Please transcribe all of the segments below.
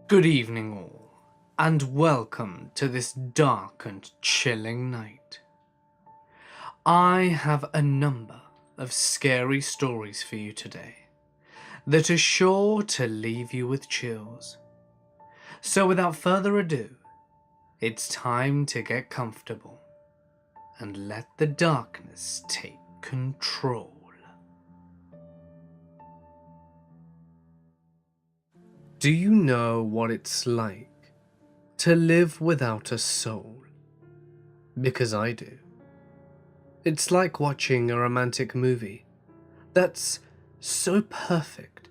Good evening all, and welcome to this dark and chilling night. I have a number of scary stories for you today that are sure to leave you with chills. So without further ado, it's time to get comfortable and let the darkness take control. Do you know what it's like to live without a soul? Because I do. It's like watching a romantic movie that's so perfect,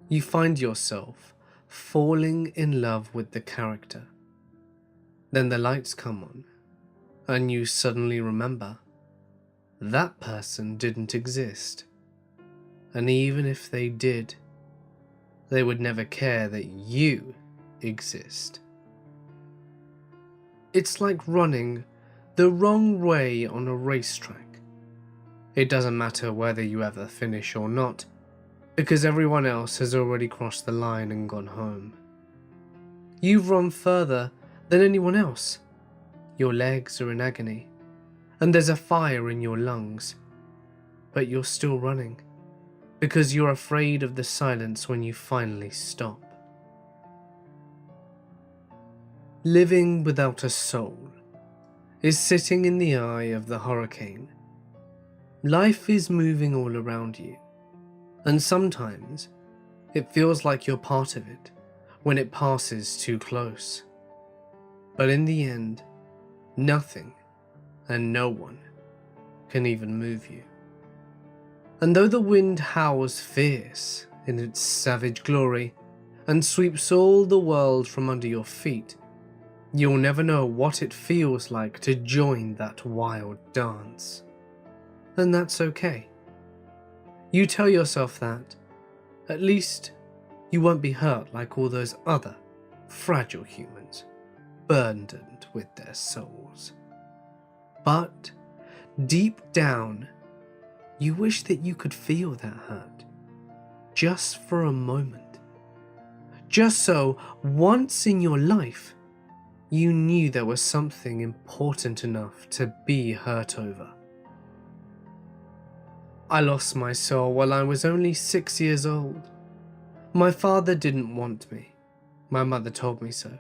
you find yourself falling in love with the character. Then the lights come on, and you suddenly remember that person didn't exist. And even if they did, they would never care that you exist. It's like running the wrong way on a racetrack. It doesn't matter whether you ever finish or not, because everyone else has already crossed the line and gone home. You've run further than anyone else. Your legs are in agony, and there's a fire in your lungs, but you're still running, because you're afraid of the silence when you finally stop. Living without a soul is sitting in the eye of the hurricane. Life is moving all around you, and sometimes it feels like you're part of it when it passes too close. But in the end, nothing and no one can even move you. And though the wind howls fierce in its savage glory and sweeps all the world from under your feet, you'll never know what it feels like to join that wild dance. And that's okay. You tell yourself that, at least, you won't be hurt like all those other fragile humans, burdened with their souls. But deep down, you wish that you could feel that hurt, just for a moment. Just so, once in your life, you knew there was something important enough to be hurt over. I lost my soul while I was only 6 years old. My father didn't want me. My mother told me so.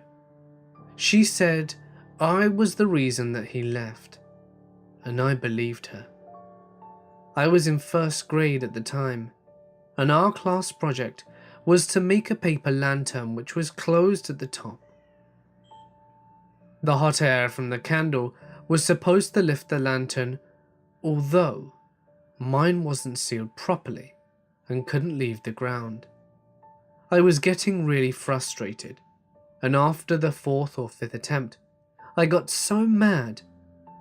She said I was the reason that he left, and I believed her. I was in first grade at the time, and our class project was to make a paper lantern which was closed at the top. The hot air from the candle was supposed to lift the lantern, although mine wasn't sealed properly and couldn't leave the ground. I was getting really frustrated, and after the 4th or 5th attempt, I got so mad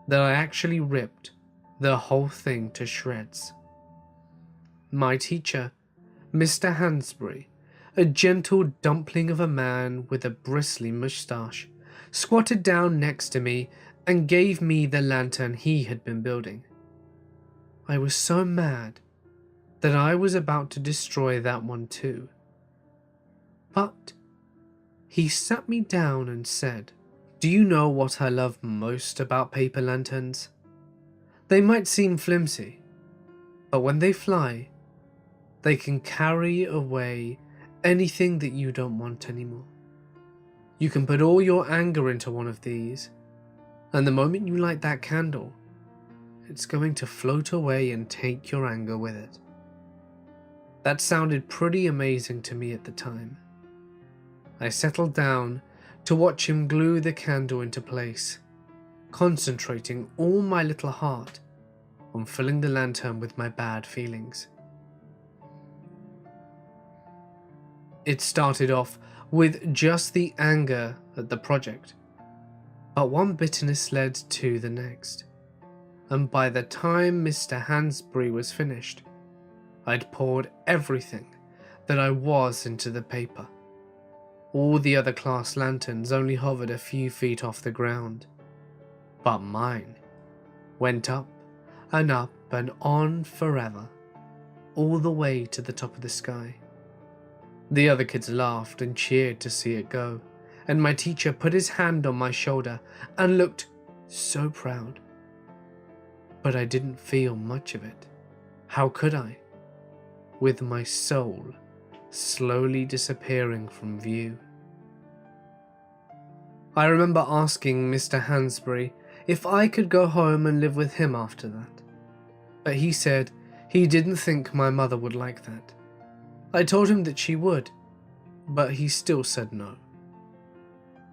that I actually ripped the whole thing to shreds. My teacher, Mr. Hansbury, a gentle dumpling of a man with a bristly moustache, squatted down next to me and gave me the lantern he had been building. I was so mad that I was about to destroy that one too. But he sat me down and said, "Do you know what I love most about paper lanterns? They might seem flimsy, but when they fly, they can carry away anything that you don't want anymore. You can put all your anger into one of these, and the moment you light that candle, it's going to float away and take your anger with it." That sounded pretty amazing to me at the time. I settled down to watch him glue the candle into place, concentrating all my little heart on filling the lantern with my bad feelings. It started off with just the anger at the project, but one bitterness led to the next, and by the time Mr. Hansbury was finished, I'd poured everything that I was into the paper. All the other class lanterns only hovered a few feet off the ground, but mine went up and on forever, all the way to the top of the sky. The other kids laughed and cheered to see it go, and my teacher put his hand on my shoulder and looked so proud. But I didn't feel much of it. How could I? With my soul slowly disappearing from view. I remember asking Mr. Hansbury if I could go home and live with him after that, but he said he didn't think my mother would like that. I told him that she would, but he still said no.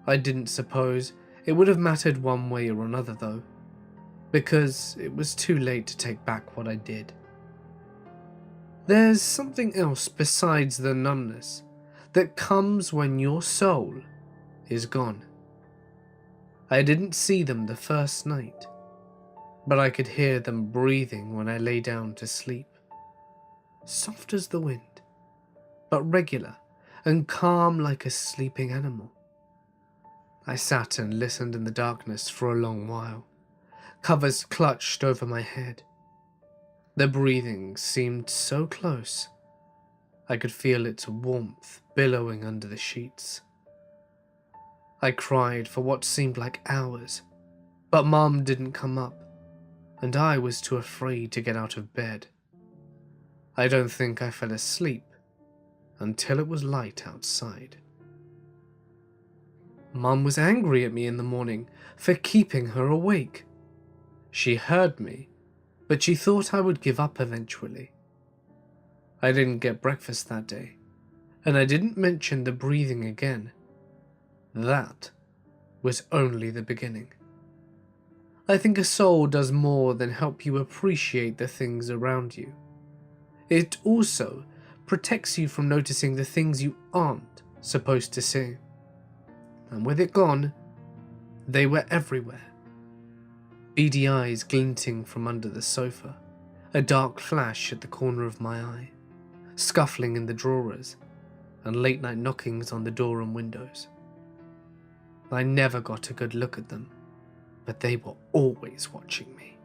I didn't suppose it would have mattered one way or another though, because it was too late to take back what I did. There's something else besides the numbness that comes when your soul is gone. I didn't see them the first night, but I could hear them breathing when I lay down to sleep. Soft as the wind, but regular and calm like a sleeping animal. I sat and listened in the darkness for a long while, covers clutched over my head. The breathing seemed so close. I could feel its warmth billowing under the sheets. I cried for what seemed like hours, but Mum didn't come up, and I was too afraid to get out of bed. I don't think I fell asleep until it was light outside. Mum was angry at me in the morning for keeping her awake. She heard me, but she thought I would give up eventually. I didn't get breakfast that day, and I didn't mention the breathing again. That was only the beginning. I think a soul does more than help you appreciate the things around you. It also protects you from noticing the things you aren't supposed to see. And with it gone, they were everywhere. Beady eyes glinting from under the sofa, a dark flash at the corner of my eye, scuffling in the drawers, and late-night knockings on the door and windows. I never got a good look at them, but they were always watching me.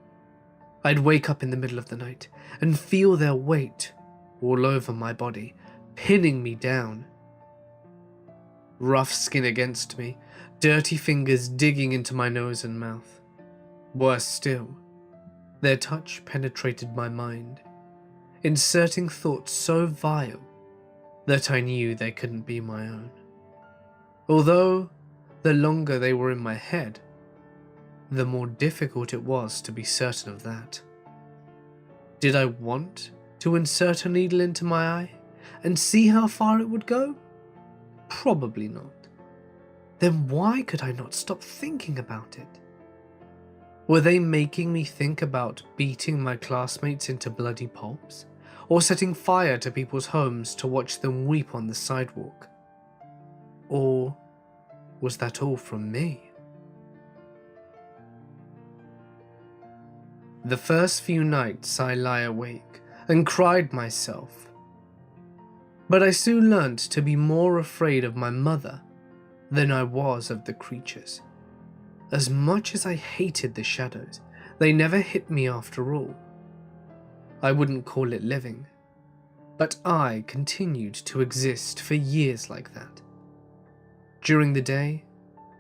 I'd wake up in the middle of the night and feel their weight all over my body, pinning me down. Rough skin against me, dirty fingers digging into my nose and mouth. Worse still, their touch penetrated my mind, inserting thoughts so vile that I knew they couldn't be my own. Although, the longer they were in my head, the more difficult it was to be certain of that. Did I want to insert a needle into my eye and see how far it would go? Probably not. Then why could I not stop thinking about it? Were they making me think about beating my classmates into bloody pulps, or setting fire to people's homes to watch them weep on the sidewalk? Or was that all from me? The first few nights I lie awake and cried myself, but I soon learnt to be more afraid of my mother than I was of the creatures. As much as I hated the shadows, they never hit me after all. I wouldn't call it living, but I continued to exist for years like that. During the day,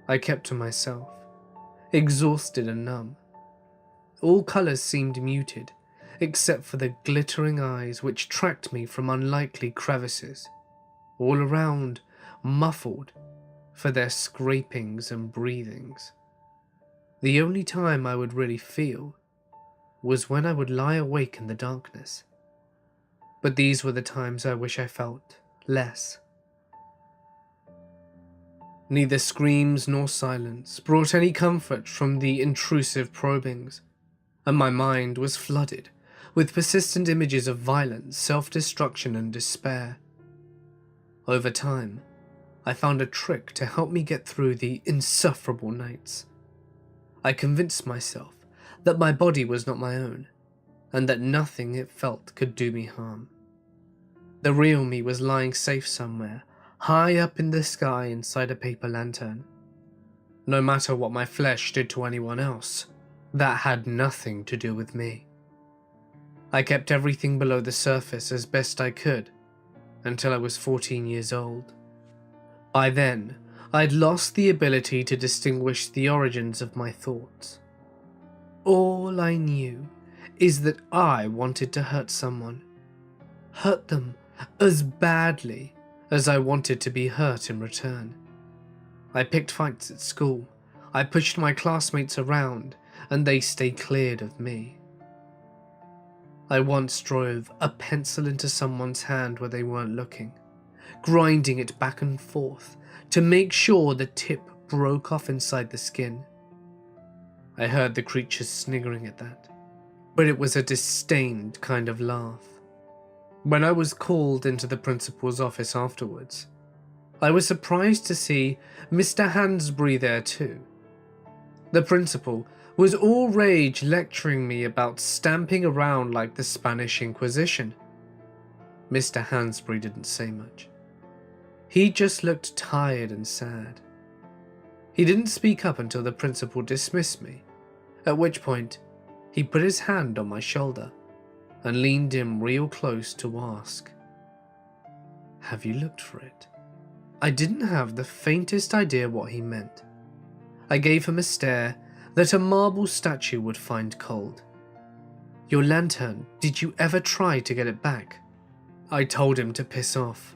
I kept to myself, exhausted and numb. All colours seemed muted, except for the glittering eyes which tracked me from unlikely crevices, all around, muffled for their scrapings and breathings. The only time I would really feel was when I would lie awake in the darkness. But these were the times I wish I felt less. Neither screams nor silence brought any comfort from the intrusive probings, and my mind was flooded with persistent images of violence, self-destruction and despair. Over time, I found a trick to help me get through the insufferable nights. I convinced myself that my body was not my own, and that nothing it felt could do me harm. The real me was lying safe somewhere, high up in the sky inside a paper lantern. No matter what my flesh did to anyone else, that had nothing to do with me. I kept everything below the surface as best I could, until I was 14 years old. By then, I'd lost the ability to distinguish the origins of my thoughts. All I knew is that I wanted to hurt someone. Hurt them as badly as I wanted to be hurt in return. I picked fights at school. I pushed my classmates around, and they stayed cleared of me. I once drove a pencil into someone's hand where they weren't looking, grinding it back and forth to make sure the tip broke off inside the skin. I heard the creatures sniggering at that, but it was a disdained kind of laugh. When I was called into the principal's office afterwards, I was surprised to see Mr. Hansbury there too. The principal was all rage, lecturing me about stamping around like the Spanish Inquisition. Mr. Hansbury didn't say much. He just looked tired and sad. He didn't speak up until the principal dismissed me, at which point he put his hand on my shoulder and leaned in real close to ask, "Have you looked for it?" I didn't have the faintest idea what he meant. I gave him a stare that a marble statue would find cold. "Your lantern, did you ever try to get it back?" I told him to piss off.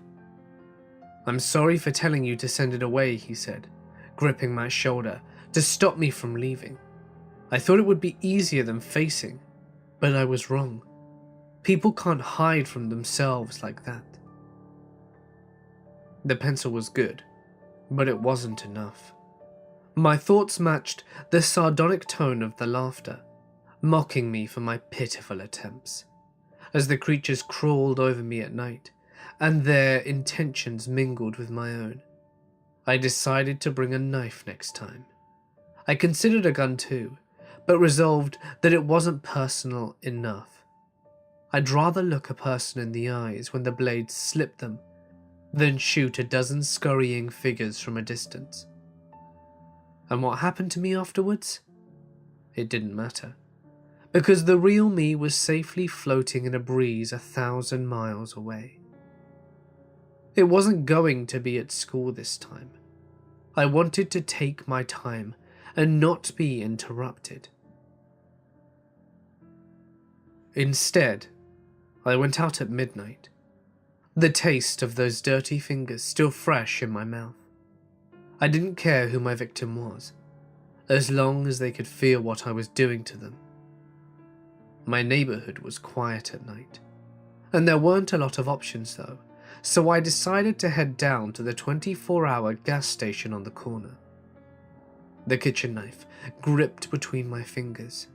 "I'm sorry for telling you to send it away," he said, gripping my shoulder to stop me from leaving. "I thought it would be easier than facing, but I was wrong. People can't hide from themselves like that." The pencil was good, but it wasn't enough. My thoughts matched the sardonic tone of the laughter, mocking me for my pitiful attempts, as the creatures crawled over me at night, and their intentions mingled with my own. I decided to bring a knife next time. I considered a gun too, but resolved that it wasn't personal enough. I'd rather look a person in the eyes when the blade slipped them than shoot a dozen scurrying figures from a distance. And what happened to me afterwards? It didn't matter, because the real me was safely floating in a breeze 1,000 miles away. It wasn't going to be at school this time. I wanted to take my time and not be interrupted. Instead, I went out at midnight, the taste of those dirty fingers still fresh in my mouth. I didn't care who my victim was, as long as they could feel what I was doing to them. My neighborhood was quiet at night, and there weren't a lot of options though, so I decided to head down to the 24-hour gas station on the corner. The kitchen knife gripped between my fingers,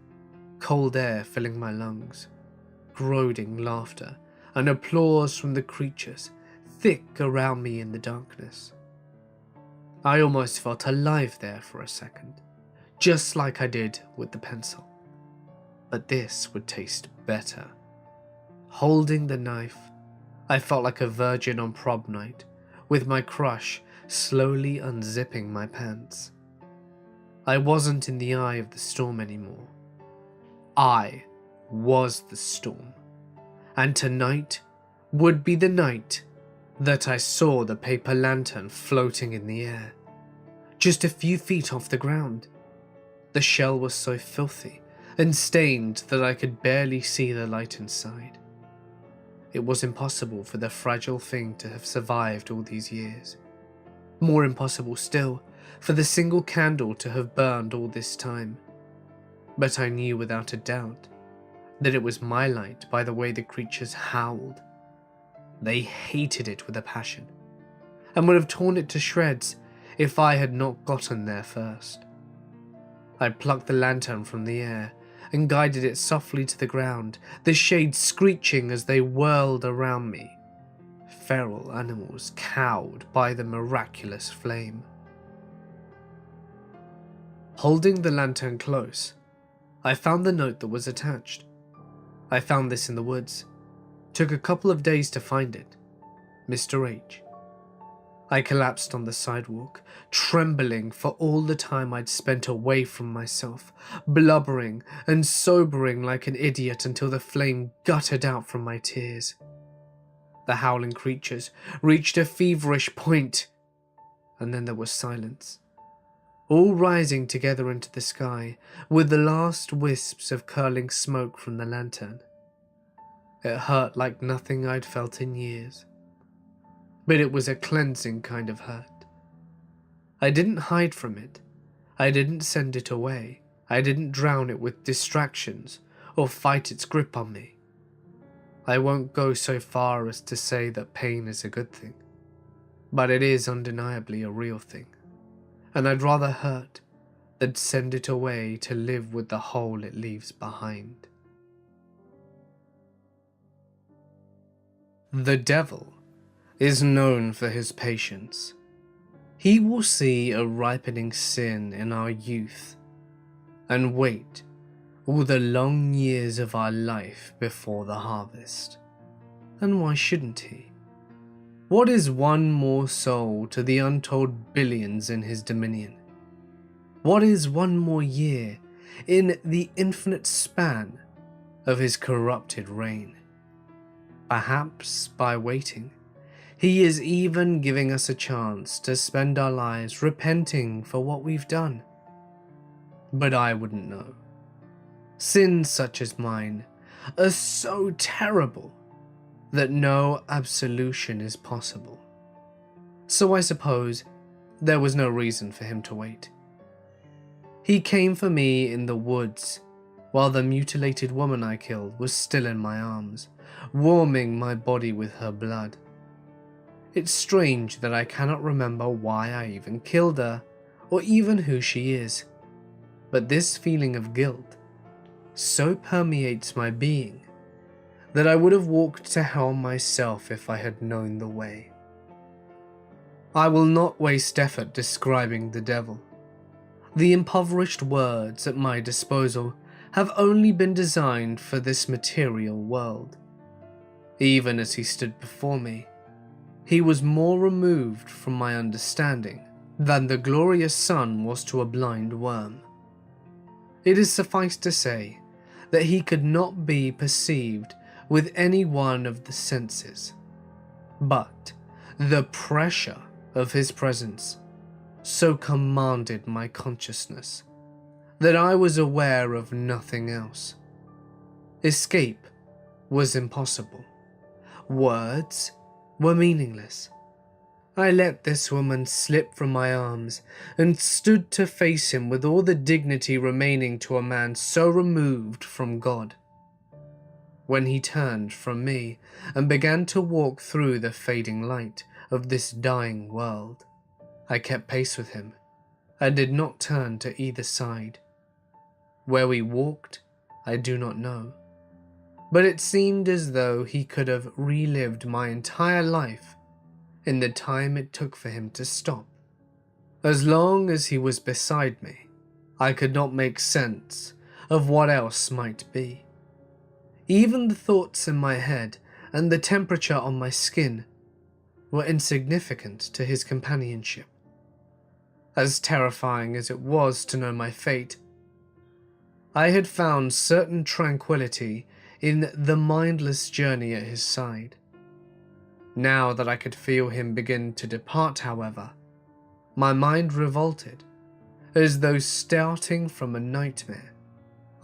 cold air filling my lungs, groaning laughter and applause from the creatures thick around me in the darkness. I almost felt alive there for a second, just like I did with the pencil. But this would taste better. Holding the knife, I felt like a virgin on prom night, with my crush slowly unzipping my pants. I wasn't in the eye of the storm anymore. I was the storm, and tonight would be the night that I saw the paper lantern floating in the air, just a few feet off the ground. The shell was so filthy and stained that I could barely see the light inside. It was impossible for the fragile thing to have survived all these years. More impossible still for the single candle to have burned all this time. But I knew without a doubt that it was my light by the way the creatures howled. They hated it with a passion, and would have torn it to shreds if I had not gotten there first. I plucked the lantern from the air and guided it softly to the ground, the shades screeching as they whirled around me. Feral animals cowed by the miraculous flame. Holding the lantern close, I found the note that was attached. I found this in the woods. Took a couple of days to find it. Mr. H. I collapsed on the sidewalk, trembling for all the time I'd spent away from myself, blubbering and sobering like an idiot until the flame guttered out from my tears. The howling creatures reached a feverish point, and then there was silence, all rising together into the sky with the last wisps of curling smoke from the lantern. It hurt like nothing I'd felt in years, but it was a cleansing kind of hurt. I didn't hide from it. I didn't send it away. I didn't drown it with distractions or fight its grip on me. I won't go so far as to say that pain is a good thing, but it is undeniably a real thing, and I'd rather hurt than send it away to live with the hole it leaves behind. The devil is known for his patience. He will see a ripening sin in our youth and wait all the long years of our life before the harvest. And why shouldn't he? What is one more soul to the untold billions in his dominion? What is one more year in the infinite span of his corrupted reign? Perhaps by waiting, he is even giving us a chance to spend our lives repenting for what we've done. But I wouldn't know. Sins such as mine are so terrible that no absolution is possible. So I suppose there was no reason for him to wait. He came for me in the woods while the mutilated woman I killed was still in my arms, warming my body with her blood. It's strange that I cannot remember why I even killed her, or even who she is, but this feeling of guilt so permeates my being that I would have walked to hell myself if I had known the way. I will not waste effort describing the devil. The impoverished words at my disposal have only been designed for this material world. Even as he stood before me, he was more removed from my understanding than the glorious sun was to a blind worm. It is suffice to say that he could not be perceived with any one of the senses, but the pressure of his presence so commanded my consciousness that I was aware of nothing else. Escape was impossible. Words were meaningless. I let this woman slip from my arms and stood to face him with all the dignity remaining to a man so removed from God. When he turned from me and began to walk through the fading light of this dying world, I kept pace with him and did not turn to either side. Where we walked, I do not know, but it seemed as though he could have relived my entire life in the time it took for him to stop. As long as he was beside me, I could not make sense of what else might be. Even the thoughts in my head and the temperature on my skin were insignificant to his companionship. As terrifying as it was to know my fate, I had found certain tranquility in the mindless journey at his side. Now that I could feel him begin to depart, however, my mind revolted, as though starting from a nightmare.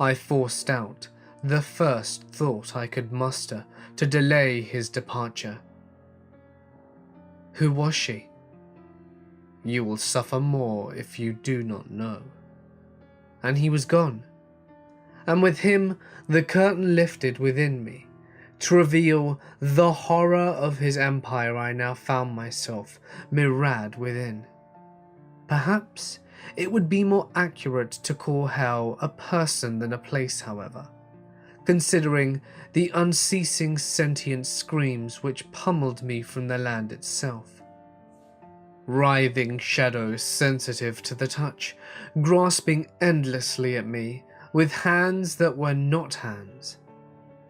I forced out the first thought I could muster to delay his departure. Who was she? You will suffer more if you do not know. And he was gone, and with him the curtain lifted within me, to reveal the horror of his empire I now found myself mirrored within. Perhaps it would be more accurate to call hell a person than a place, however, considering the unceasing sentient screams which pummeled me from the land itself. Writhing shadows sensitive to the touch, grasping endlessly at me with hands that were not hands.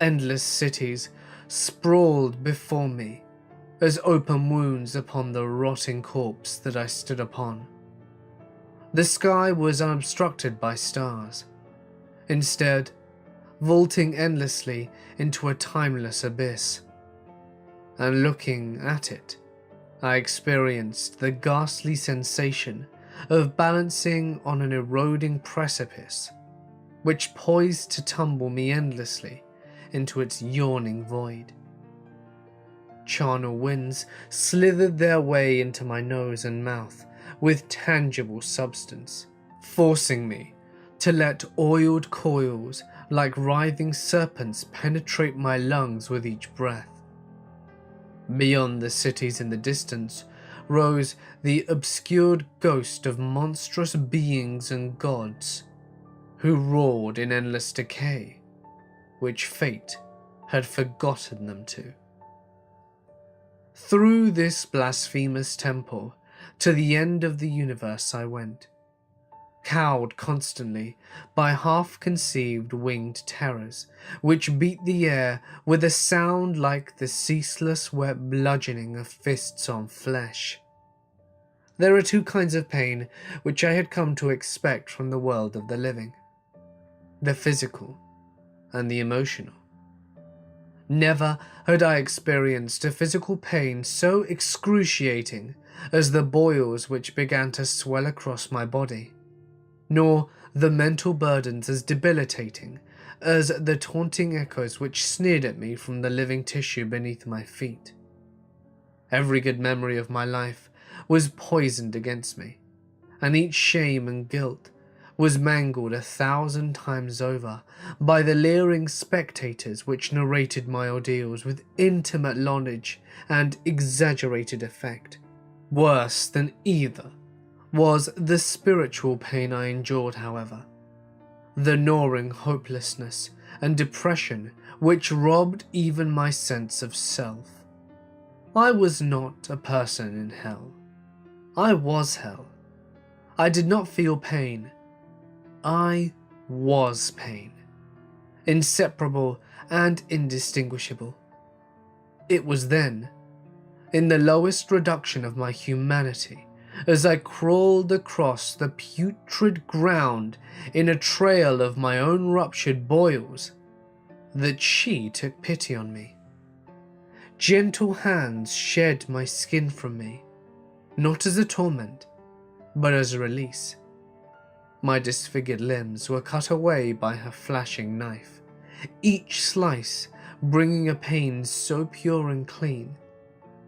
Endless cities sprawled before me as open wounds upon the rotting corpse that I stood upon. The sky was unobstructed by stars. Instead, vaulting endlessly into a timeless abyss. and looking at it, I experienced the ghastly sensation of balancing on an eroding precipice, which poised to tumble me endlessly into its yawning void. Charnel winds slithered their way into my nose and mouth with tangible substance, forcing me to let oiled coils like writhing serpents penetrate my lungs with each breath. Beyond the cities in the distance rose the obscured ghost of monstrous beings and gods who roared in endless decay, which fate had forgotten them to. Through this blasphemous temple to the end of the universe I went, cowed constantly by half-conceived winged terrors which beat the air with a sound like the ceaseless wet bludgeoning of fists on flesh. There are two kinds of pain which I had come to expect from the world of the living: the physical and the emotional. Never had I experienced a physical pain so excruciating as the boils which began to swell across my body, nor the mental burdens as debilitating as the taunting echoes which sneered at me from the living tissue beneath my feet. Every good memory of my life was poisoned against me, and each shame and guilt was mangled 1,000 times over by the leering spectators which narrated my ordeals with intimate knowledge and exaggerated effect. Worse than either was the spiritual pain I endured, however, the gnawing hopelessness and depression which robbed even my sense of self. I was not a person in hell. I was hell. I did not feel pain. I was pain, inseparable and indistinguishable. It was then, in the lowest reduction of my humanity, as I crawled across the putrid ground in a trail of my own ruptured boils, that she took pity on me. Gentle hands shed my skin from me, not as a torment, but as a release. My disfigured limbs were cut away by her flashing knife, each slice bringing a pain so pure and clean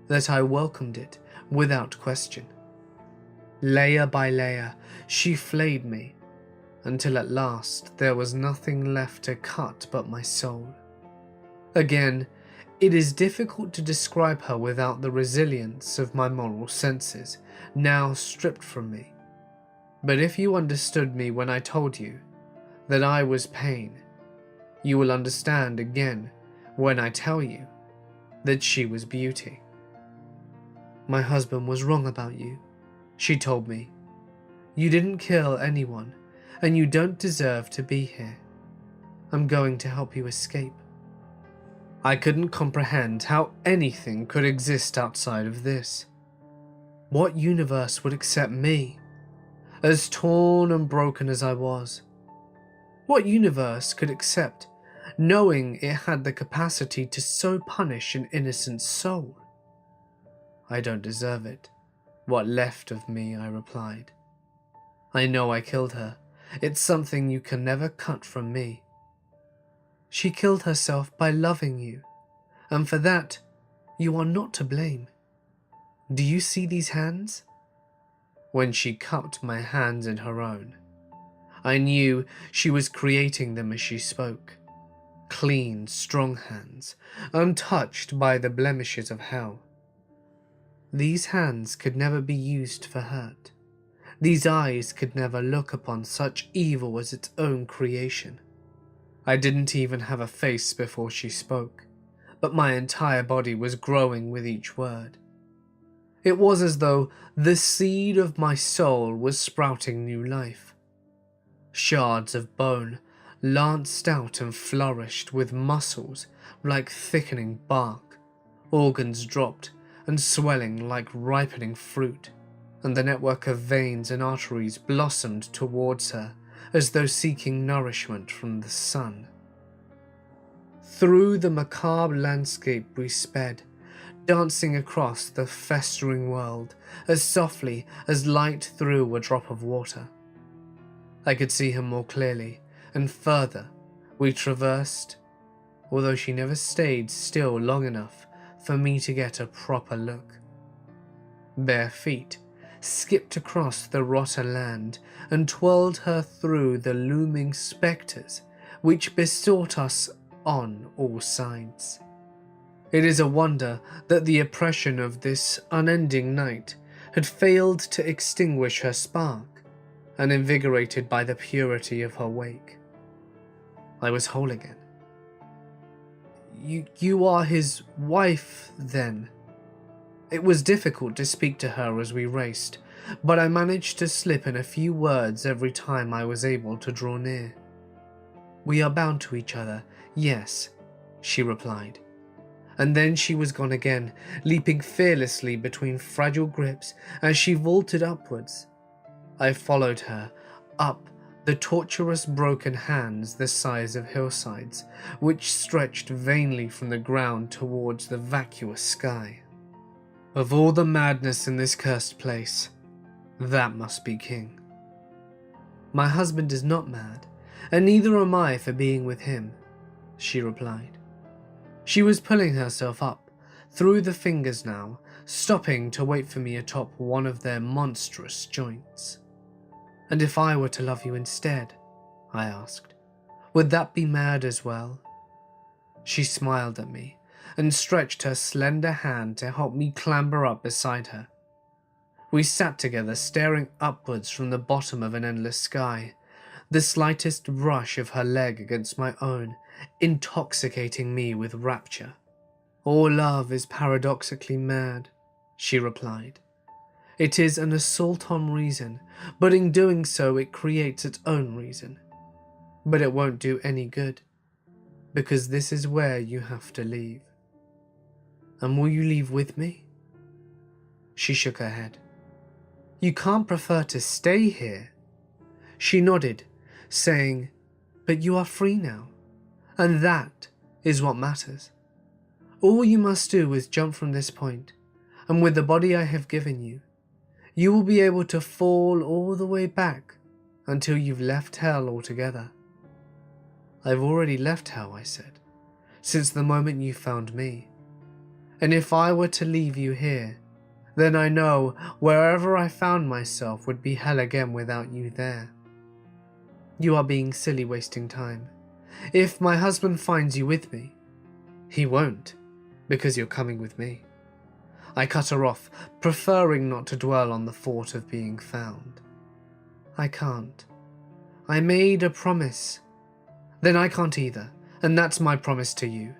that I welcomed it without question. Layer by layer, she flayed me, until at last there was nothing left to cut but my soul. Again, it is difficult to describe her without the resilience of my moral senses, now stripped from me. But if you understood me when I told you that I was pain, you will understand again when I tell you that she was beauty. My husband was wrong about you, she told me. You didn't kill anyone, and you don't deserve to be here. I'm going to help you escape. I couldn't comprehend how anything could exist outside of this. What universe would accept me, as torn and broken as I was? What universe could accept knowing it had the capacity to so punish an innocent soul? I don't deserve it. What left of me, I replied. I know I killed her. It's something you can never cut from me. She killed herself by loving you, and for that, you are not to blame. Do you see these hands? When she cupped my hands in her own, I knew she was creating them as she spoke. Clean, strong hands, untouched by the blemishes of hell. These hands could never be used for hurt. These eyes could never look upon such evil as its own creation. I didn't even have a face before she spoke, but my entire body was growing with each word. It was as though the seed of my soul was sprouting new life. Shards of bone lanced out and flourished with muscles like thickening bark, organs dropped and swelling like ripening fruit, and the network of veins and arteries blossomed towards her as though seeking nourishment from the sun. Through the macabre landscape we sped, dancing across the festering world as softly as light through a drop of water. I could see her more clearly, and further we traversed, although she never stayed still long enough for me to get a proper look. Bare feet skipped across the rotten land and twirled her through the looming spectres which besought us on all sides. It is a wonder that the oppression of this unending night had failed to extinguish her spark, uninvigorated by the purity of her wake. I was whole again. You are his wife, then? It was difficult to speak to her as we raced, but I managed to slip in a few words every time I was able to draw near. We are bound to each other, yes, she replied. And then she was gone again, leaping fearlessly between fragile grips as she vaulted upwards. I followed her, up the tortuous broken hands the size of hillsides, which stretched vainly from the ground towards the vacuous sky. Of all the madness in this cursed place, that must be king. My husband is not mad, and neither am I for being with him, she replied. She was pulling herself up, through the fingers now, stopping to wait for me atop one of their monstrous joints. And if I were to love you instead, I asked, would that be mad as well? She smiled at me and stretched her slender hand to help me clamber up beside her. We sat together, staring upwards from the bottom of an endless sky, the slightest brush of her leg against my own intoxicating me with rapture. All love is paradoxically mad, she replied. It is an assault on reason, but in doing so it creates its own reason. But it won't do any good, because this is where you have to leave. And will you leave with me? She shook her head. You can't prefer to stay here. She nodded, saying, but you are free now, and that is what matters. All you must do is jump from this point, and with the body I have given you, you will be able to fall all the way back until you've left hell altogether. I've already left hell, I said, since the moment you found me. And if I were to leave you here, then I know wherever I found myself would be hell again without you there. You are being silly, wasting time. If my husband finds you with me, he won't, because you're coming with me. I cut her off, preferring not to dwell on the thought of being found. I can't. I made a promise. Then I can't either, and that's my promise to you.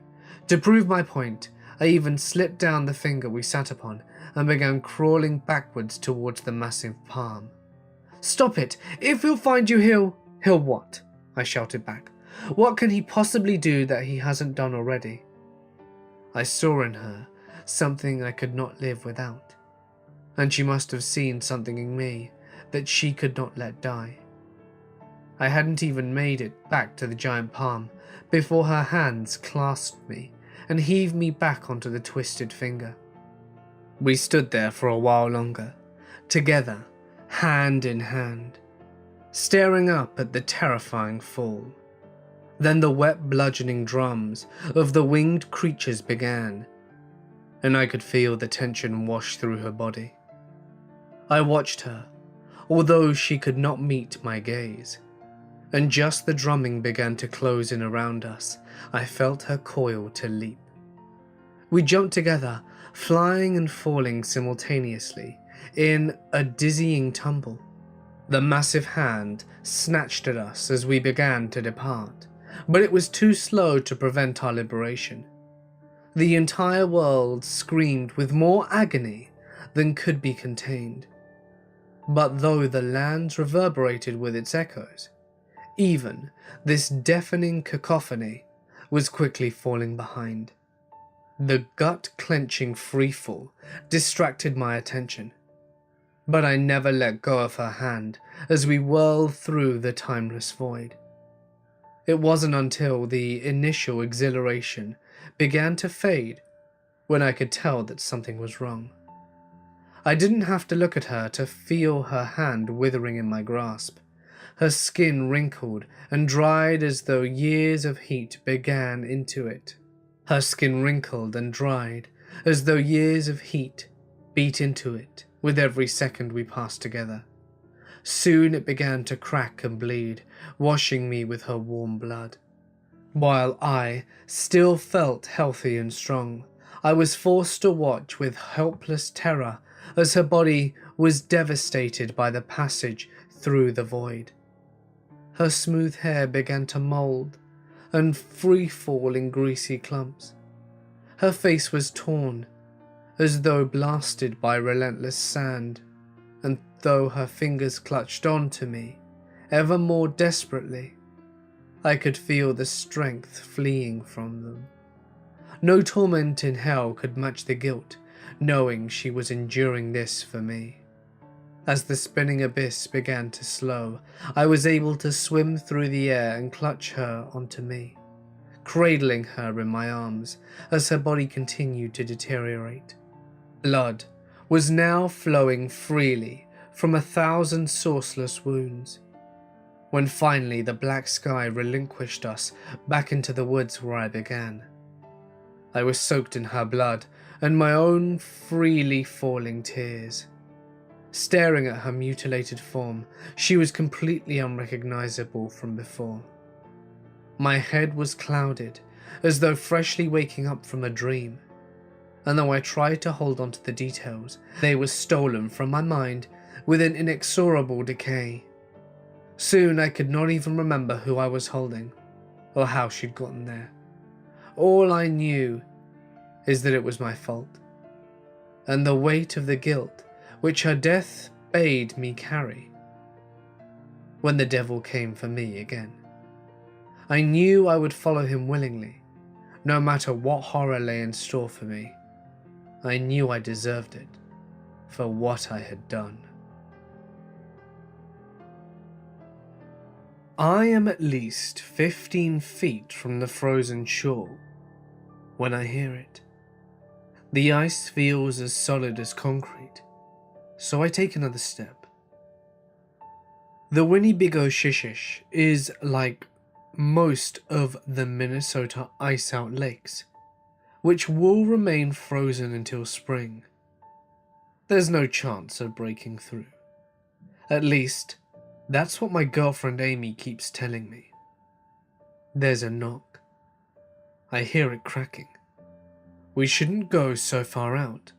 To prove my point, I even slipped down the finger we sat upon and began crawling backwards towards the massive palm. Stop it! If he'll find you, he'll what? I shouted back. What can he possibly do that he hasn't done already? I saw in her something I could not live without, and she must have seen something in me that she could not let die. I hadn't even made it back to the giant palm before her hands clasped me and heaved me back onto the twisted finger. We stood there for a while longer, together, hand in hand, staring up at the terrifying fall. Then the wet bludgeoning drums of the winged creatures began, and I could feel the tension wash through her body. I watched her, although she could not meet my gaze, and just the drumming began to close in around us, I felt her coil to leap. We jumped together, flying and falling simultaneously, in a dizzying tumble. The massive hand snatched at us as we began to depart, but it was too slow to prevent our liberation. The entire world screamed with more agony than could be contained. But though the lands reverberated with its echoes, even this deafening cacophony was quickly falling behind. The gut-clenching freefall distracted my attention, but I never let go of her hand as we whirled through the timeless void. It wasn't until the initial exhilaration began to fade when I could tell that something was wrong. I didn't have to look at her to feel her hand withering in my grasp. Her skin wrinkled and dried as though years of heat began into it. Her skin wrinkled and dried as though years of heat beat into it with every second we passed together. Soon it began to crack and bleed, washing me with her warm blood. While I still felt healthy and strong, I was forced to watch with helpless terror as her body was devastated by the passage through the void. Her smooth hair began to mold and free fall in greasy clumps. Her face was torn, as though blasted by relentless sand, and though her fingers clutched on to me ever more desperately, I could feel the strength fleeing from them. No torment in hell could match the guilt, knowing she was enduring this for me. As the spinning abyss began to slow, I was able to swim through the air and clutch her onto me, cradling her in my arms as her body continued to deteriorate. Blood was now flowing freely from 1,000 sourceless wounds. When finally the black sky relinquished us back into the woods where I began, I was soaked in her blood and my own freely falling tears. Staring at her mutilated form, she was completely unrecognizable from before. My head was clouded, as though freshly waking up from a dream, and though I tried to hold on to the details, they were stolen from my mind with an inexorable decay. Soon I could not even remember who I was holding, or how she'd gotten there. All I knew is that it was my fault, and the weight of the guilt which her death bade me carry. When the devil came for me again, I knew I would follow him willingly, no matter what horror lay in store for me. I knew I deserved it for what I had done. I am at least 15 feet from the frozen shore when I hear it. The ice feels as solid as concrete, so I take another step. The Winnebago Shishish is like most of the Minnesota ice-out lakes, which will remain frozen until spring. There's no chance of breaking through. At least, that's what my girlfriend Amy keeps telling me. There's a knock. I hear it cracking. We shouldn't go so far out.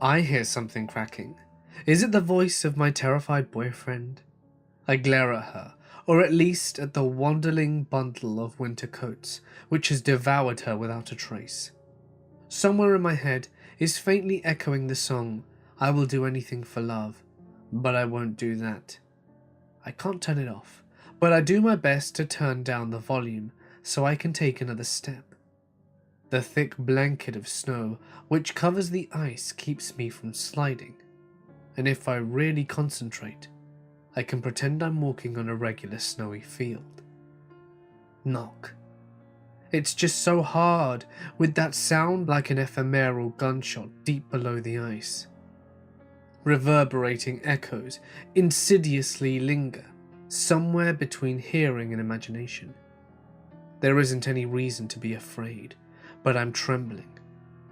I hear something cracking. Is it the voice of my terrified boyfriend? I glare at her, or at least at the waddling bundle of winter coats, which has devoured her without a trace. Somewhere in my head is faintly echoing the song, "I will do anything for love, but I won't do that." I can't turn it off, but I do my best to turn down the volume so I can take another step. The thick blanket of snow which covers the ice keeps me from sliding, and if I really concentrate, I can pretend I'm walking on a regular snowy field. Knock. It's just so hard, with that sound like an ephemeral gunshot deep below the ice. Reverberating echoes insidiously linger, somewhere between hearing and imagination. There isn't any reason to be afraid, but I'm trembling.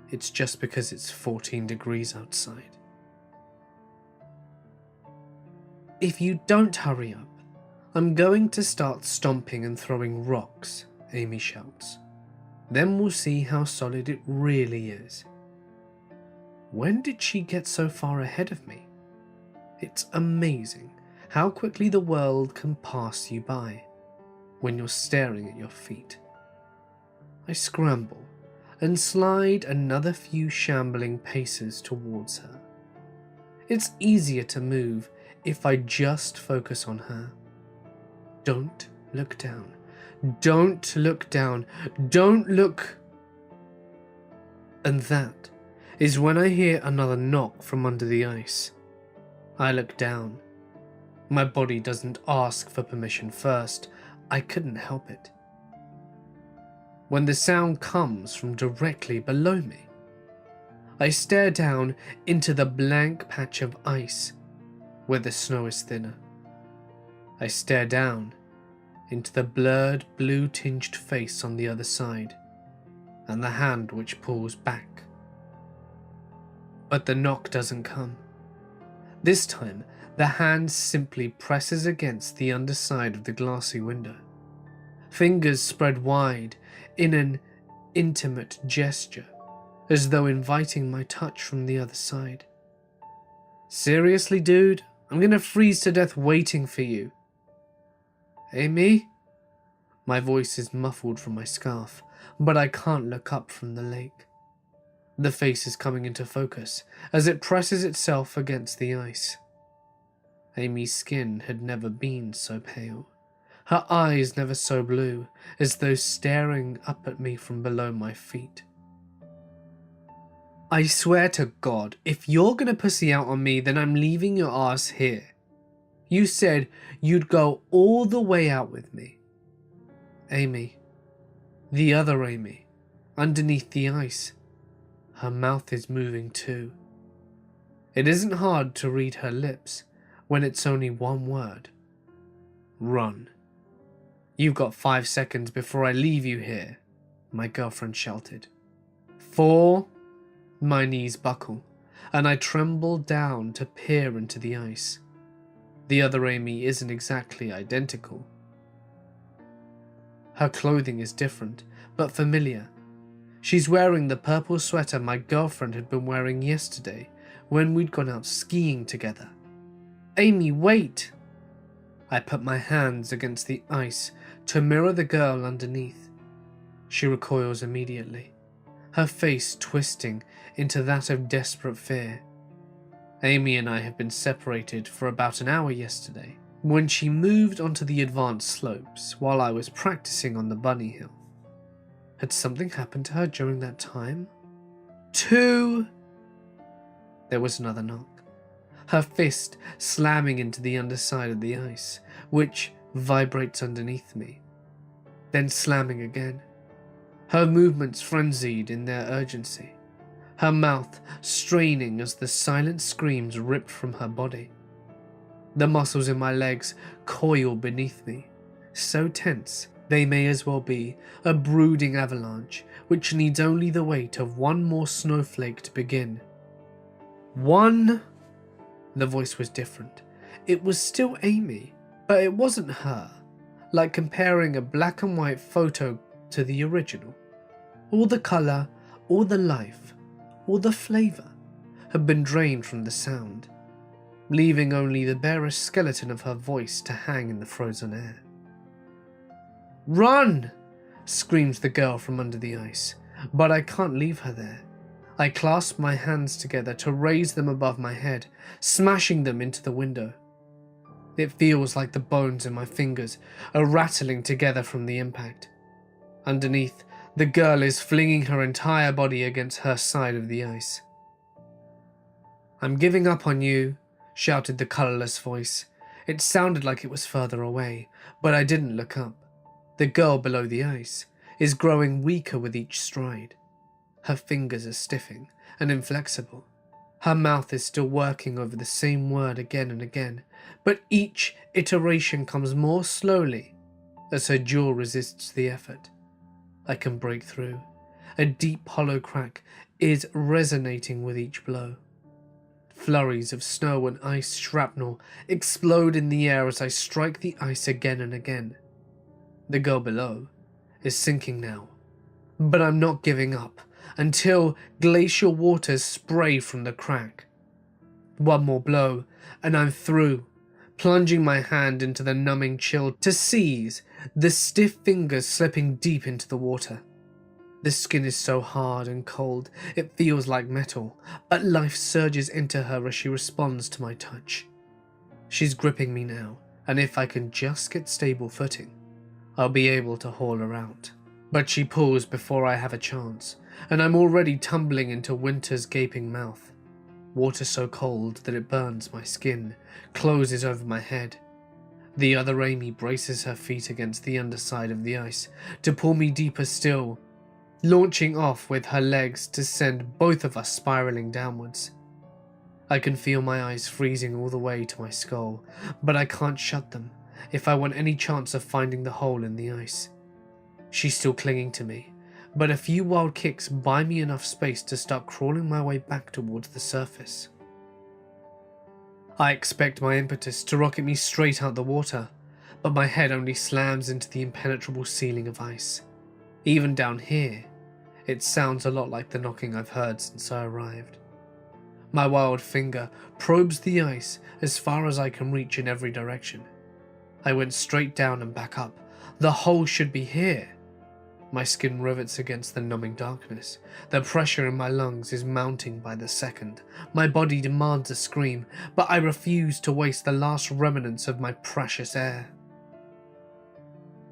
It's just because it's 14 degrees outside. If you don't hurry up, I'm going to start stomping and throwing rocks, Amy shouts. Then we'll see how solid it really is. When did she get so far ahead of me? It's amazing how quickly the world can pass you by when you're staring at your feet. I scramble and slide another few shambling paces towards her. It's easier to move if I just focus on her. Don't look down. Don't look down. Don't look. And that is when I hear another knock from under the ice. I look down. My body doesn't ask for permission first. I couldn't help it. When the sound comes from directly below me, I stare down into the blank patch of ice where the snow is thinner. I stare down into the blurred blue-tinged face on the other side and the hand which pulls back. But the knock doesn't come. This time, the hand simply presses against the underside of the glassy window. Fingers spread wide in an intimate gesture, as though inviting my touch from the other side. Seriously, dude? I'm gonna freeze to death waiting for you. Amy? My voice is muffled from my scarf, but I can't look up from the lake. The face is coming into focus as it presses itself against the ice. Amy's skin had never been so pale, her eyes never so blue, as though staring up at me from below my feet. I swear to God, if you're gonna pussy out on me, then I'm leaving your ass here. You said you'd go all the way out with me. Amy, the other Amy, underneath the ice. Her mouth is moving too. It isn't hard to read her lips when it's only one word. Run. You've got 5 seconds before I leave you here, my girlfriend shouted. 4. My knees buckle, and I tremble down to peer into the ice. The other Amy isn't exactly identical. Her clothing is different, but familiar. She's wearing the purple sweater my girlfriend had been wearing yesterday when we'd gone out skiing together. Amy, wait! I put my hands against the ice to mirror the girl underneath. She recoils immediately, her face twisting into that of desperate fear. Amy and I have been separated for about an hour yesterday, when she moved onto the advanced slopes while I was practicing on the bunny hill. Had something happened to her during that time? 2. There was another knock, her fist slamming into the underside of the ice, which vibrates underneath me, then slamming again. Her movements frenzied in their urgency, her mouth straining as the silent screams ripped from her body. The muscles in my legs coil beneath me, so tense they may as well be a brooding avalanche which needs only the weight of one more snowflake to begin. 1. The voice was different. It was still Amy, but it wasn't her, like comparing a black and white photo to the original. All the colour, all the life, all the flavour had been drained from the sound, leaving only the barest skeleton of her voice to hang in the frozen air. Run! Screams the girl from under the ice, but I can't leave her there. I clasp my hands together to raise them above my head, smashing them into the window. It feels like the bones in my fingers are rattling together from the impact. Underneath, the girl is flinging her entire body against her side of the ice. I'm giving up on you, shouted the colourless voice. It sounded like it was further away, but I didn't look up. The girl below the ice is growing weaker with each stride. Her fingers are stiffing and inflexible. Her mouth is still working over the same word again and again, but each iteration comes more slowly as her jaw resists the effort. I can break through. A deep hollow crack is resonating with each blow. Flurries of snow and ice shrapnel explode in the air as I strike the ice again and again. The girl below is sinking now, but I'm not giving up until glacial waters spray from the crack. One more blow and I'm through, plunging my hand into the numbing chill to seize the stiff fingers slipping deep into the water. The skin is so hard and cold, it feels like metal, but life surges into her as she responds to my touch. She's gripping me now, and if I can just get stable footing, I'll be able to haul her out. But she pulls before I have a chance, and I'm already tumbling into winter's gaping mouth. Water so cold that it burns my skin, closes over my head. The other Amy braces her feet against the underside of the ice to pull me deeper still. launching off with her legs to send both of us spiraling downwards. I can feel my eyes freezing all the way to my skull, but I can't shut them if I want any chance of finding the hole in the ice. She's still clinging to me, but a few wild kicks buy me enough space to start crawling my way back towards the surface. I expect my impetus to rocket me straight out the water, but my head only slams into the impenetrable ceiling of ice. Even down here, it sounds a lot like the knocking I've heard since I arrived. My wild finger probes the ice as far as I can reach in every direction. I went straight down and back up. The hole should be here. My skin rivets against the numbing darkness. The pressure in my lungs is mounting by the second. My body demands a scream, but I refuse to waste the last remnants of my precious air.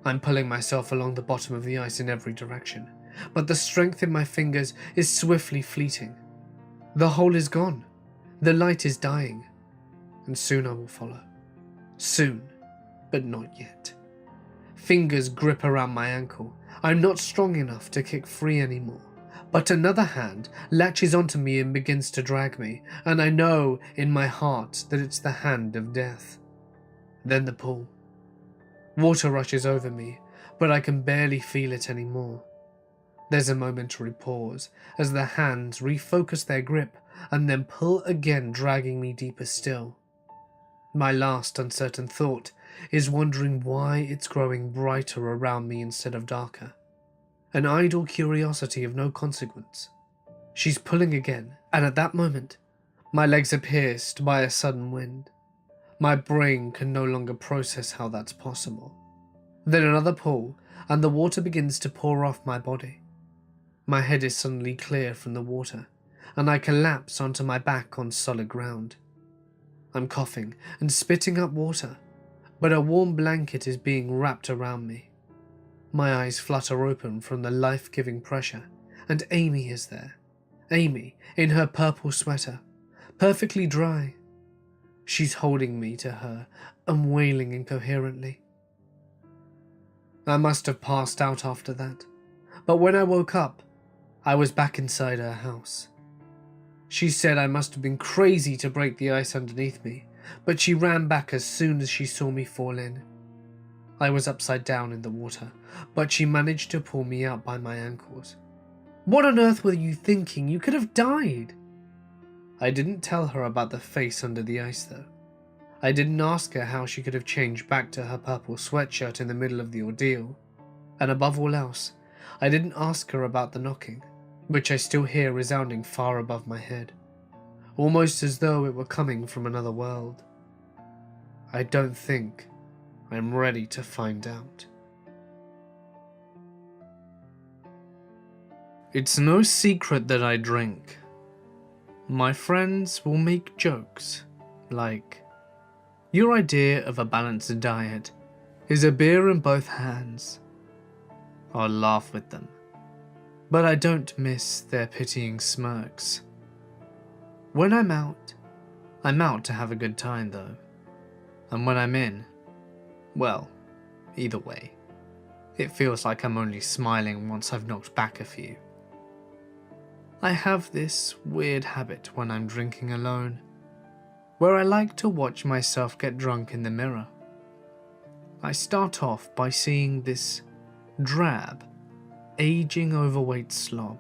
I'm pulling myself along the bottom of the ice in every direction, but the strength in my fingers is swiftly fleeting. The hole is gone. The light is dying, and soon I will follow. Soon, but not yet. Fingers grip around my ankle. I'm not strong enough to kick free anymore, but another hand latches onto me and begins to drag me, and I know in my heart that it's the hand of death. Then the pull. Water rushes over me, but I can barely feel it anymore. There's a momentary pause as the hands refocus their grip and then pull again, dragging me deeper still. My last uncertain thought is wondering why it's growing brighter around me instead of darker. An idle curiosity of no consequence. She's pulling again, and at that moment, my legs are pierced by a sudden wind. My brain can no longer process how that's possible. Then another pull, and the water begins to pour off my body. My head is suddenly clear from the water, and I collapse onto my back on solid ground. I'm coughing and spitting up water, but a warm blanket is being wrapped around me. My eyes flutter open from the life-giving pressure, and Amy is there. Amy, in her purple sweater, perfectly dry. She's holding me to her and wailing incoherently. I must have passed out after that, but when I woke up, I was back inside her house. She said I must have been crazy to break the ice underneath me, but she ran back as soon as she saw me fall in. I was upside down in the water, but she managed to pull me out by my ankles. What on earth were you thinking? You could have died. I didn't tell her about the face under the ice though. I didn't ask her how she could have changed back to her purple sweatshirt in the middle of the ordeal. And above all else, I didn't ask her about the knocking, which I still hear resounding far above my head, almost as though it were coming from another world. I don't think I'm ready to find out. It's no secret that I drink. My friends will make jokes like, "Your idea of a balanced diet is a beer in both hands." I'll laugh with them, but I don't miss their pitying smirks. When I'm out to have a good time though. And when I'm in, well, either way, it feels like I'm only smiling once I've knocked back a few. I have this weird habit when I'm drinking alone, where I like to watch myself get drunk in the mirror. I start off by seeing this drab, aging overweight slob,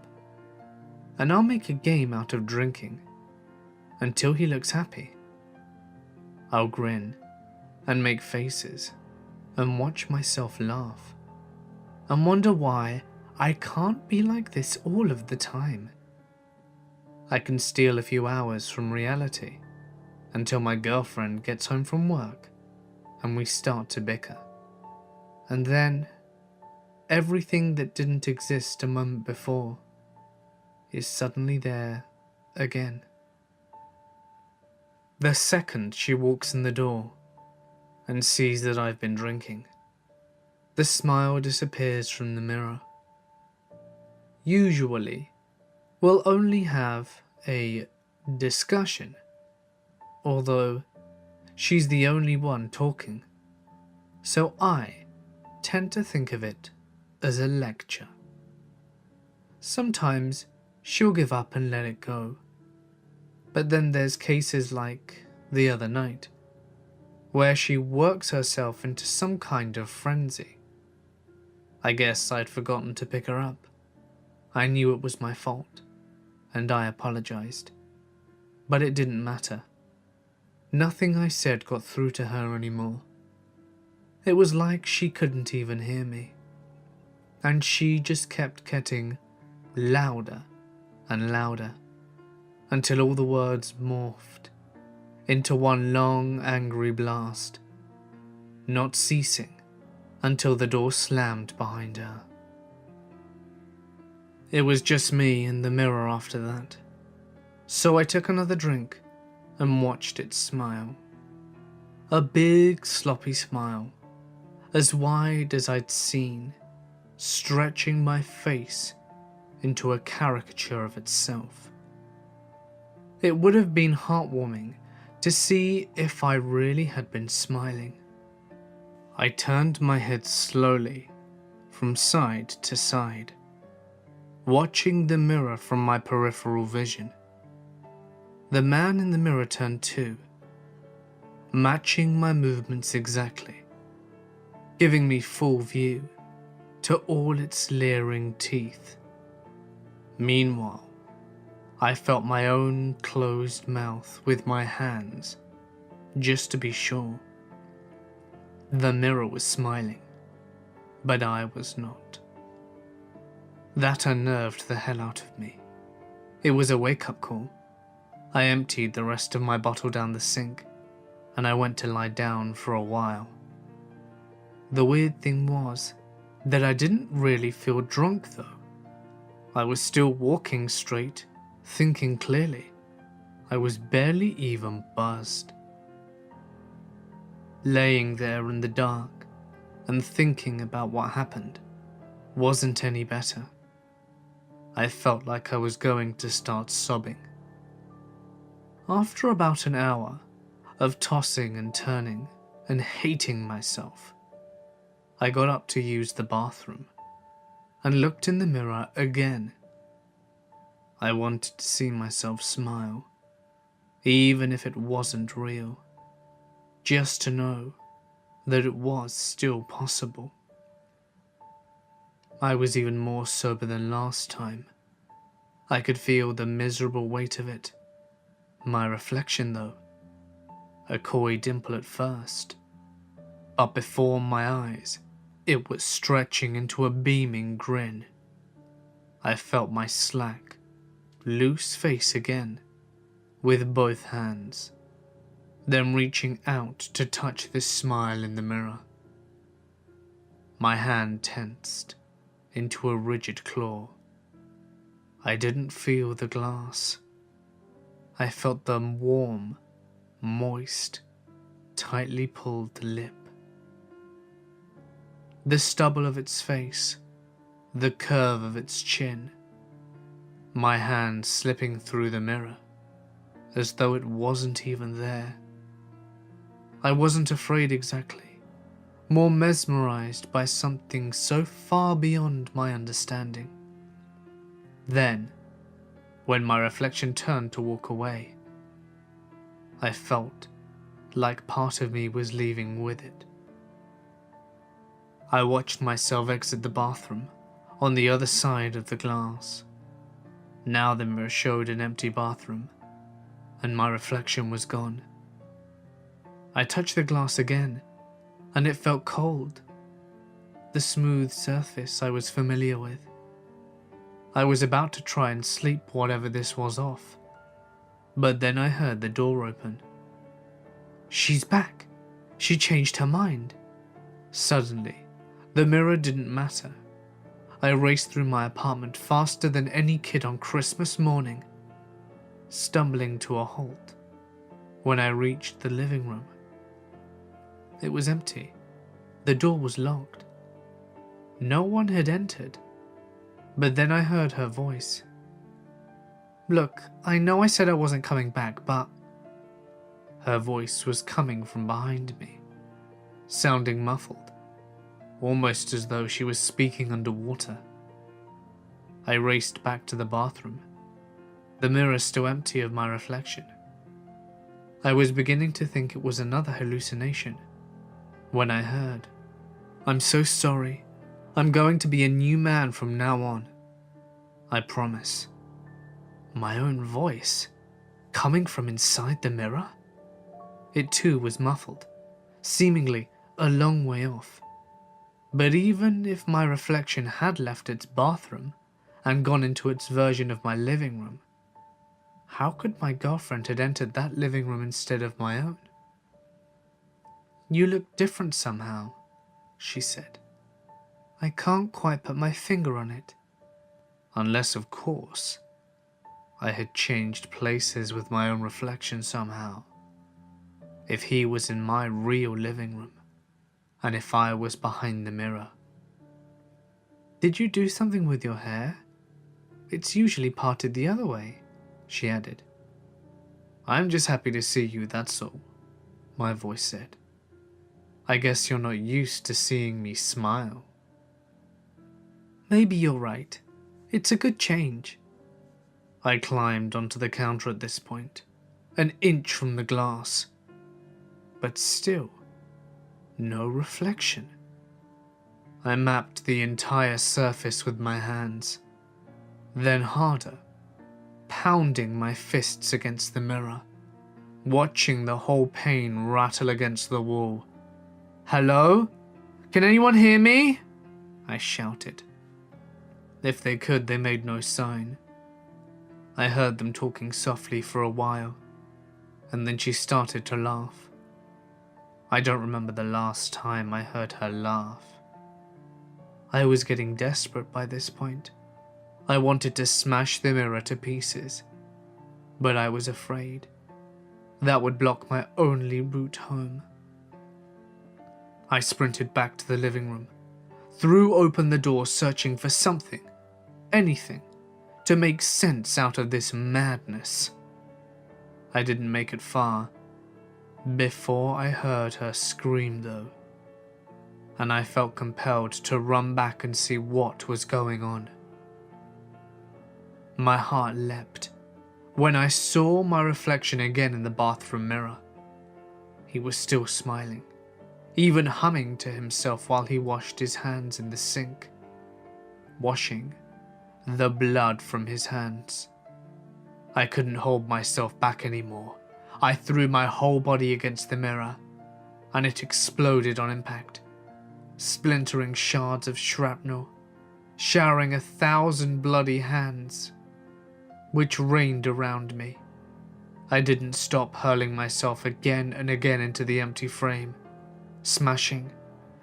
and I'll make a game out of drinking until he looks happy. I'll grin and make faces and watch myself laugh and wonder why I can't be like this all of the time. I can steal a few hours from reality until my girlfriend gets home from work and we start to bicker. And then everything that didn't exist a moment before is suddenly there again. The second she walks in the door and sees that I've been drinking, the smile disappears from the mirror. Usually, we'll only have a discussion, although she's the only one talking, so I tend to think of it as a lecture. Sometimes she'll give up and let it go. But then there's cases like the other night, where she works herself into some kind of frenzy. I guess I'd forgotten to pick her up. I knew it was my fault, and I apologized. But it didn't matter. Nothing I said got through to her anymore. It was like she couldn't even hear me. And she just kept getting louder and louder, until all the words morphed into one long, angry blast, not ceasing until the door slammed behind her. It was just me in the mirror after that, so I took another drink and watched it smile. A big, sloppy smile, as wide as I'd seen, stretching my face into a caricature of itself. It would have been heartwarming to see if I really had been smiling. I turned my head slowly from side to side, watching the mirror from my peripheral vision. The man in the mirror turned too, matching my movements exactly, giving me full view to all its leering teeth. Meanwhile, I felt my own closed mouth with my hands, just to be sure. The mirror was smiling, but I was not. That unnerved the hell out of me. It was a wake-up call. I emptied the rest of my bottle down the sink, and I went to lie down for a while. The weird thing was that I didn't really feel drunk though. I was still walking straight, thinking clearly. I was barely even buzzed. Laying there in the dark and thinking about what happened wasn't any better. I felt like I was going to start sobbing. After about an hour of tossing and turning and hating myself, I got up to use the bathroom and looked in the mirror again. I wanted to see myself smile, even if it wasn't real, just to know that it was still possible. I was even more sober than last time. I could feel the miserable weight of it. My reflection though, a coy dimple at first, but before my eyes, it was stretching into a beaming grin. I felt my slack, loose face again, with both hands, then reaching out to touch this smile in the mirror. My hand tensed into a rigid claw. I didn't feel the glass. I felt the warm, moist, tightly pulled lip. The stubble of its face, the curve of its chin. My hand slipping through the mirror, as though it wasn't even there. I wasn't afraid exactly, more mesmerized by something so far beyond my understanding. Then, when my reflection turned to walk away, I felt like part of me was leaving with it. I watched myself exit the bathroom on the other side of the glass. Now the mirror showed an empty bathroom, and my reflection was gone. I touched the glass again, and it felt cold. The smooth surface I was familiar with. I was about to try and sleep whatever this was off, but then I heard the door open. She's back. She changed her mind. Suddenly, the mirror didn't matter. I raced through my apartment faster than any kid on Christmas morning, stumbling to a halt when I reached the living room. It was empty. The door was locked. No one had entered. But then I heard her voice. "Look, I know I said I wasn't coming back, but..." Her voice was coming from behind me, sounding muffled, almost as though she was speaking underwater. I raced back to the bathroom, the mirror still empty of my reflection. I was beginning to think it was another hallucination when I heard, "I'm so sorry. I'm going to be a new man from now on. I promise." My own voice, coming from inside the mirror? It too was muffled, seemingly a long way off. But even if my reflection had left its bathroom and gone into its version of my living room, how could my girlfriend have entered that living room instead of my own? "You look different somehow," she said. "I can't quite put my finger on it." Unless, of course, I had changed places with my own reflection somehow. If he was in my real living room, and if I was behind the mirror. "Did you do something with your hair? It's usually parted the other way," she added. "I'm just happy to see you, that's all," my voice said. "I guess you're not used to seeing me smile." "Maybe you're right. It's a good change." I climbed onto the counter at this point, an inch from the glass. But still, no reflection. I mapped the entire surface with my hands, then harder, pounding my fists against the mirror, watching the whole pane rattle against the wall. "Hello? Can anyone hear me?" I shouted. If they could, they made no sign. I heard them talking softly for a while, and then she started to laugh. I don't remember the last time I heard her laugh. I was getting desperate by this point. I wanted to smash the mirror to pieces, but I was afraid that would block my only route home. I sprinted back to the living room, threw open the door searching for something, anything, to make sense out of this madness. I didn't make it far before I heard her scream though, and I felt compelled to run back and see what was going on. My heart leapt when I saw my reflection again in the bathroom mirror. He was still smiling, even humming to himself while he washed his hands in the sink, washing the blood from his hands. I couldn't hold myself back anymore. I threw my whole body against the mirror, and it exploded on impact, splintering shards of shrapnel, showering 1,000 bloody hands, which rained around me. I didn't stop hurling myself again and again into the empty frame, smashing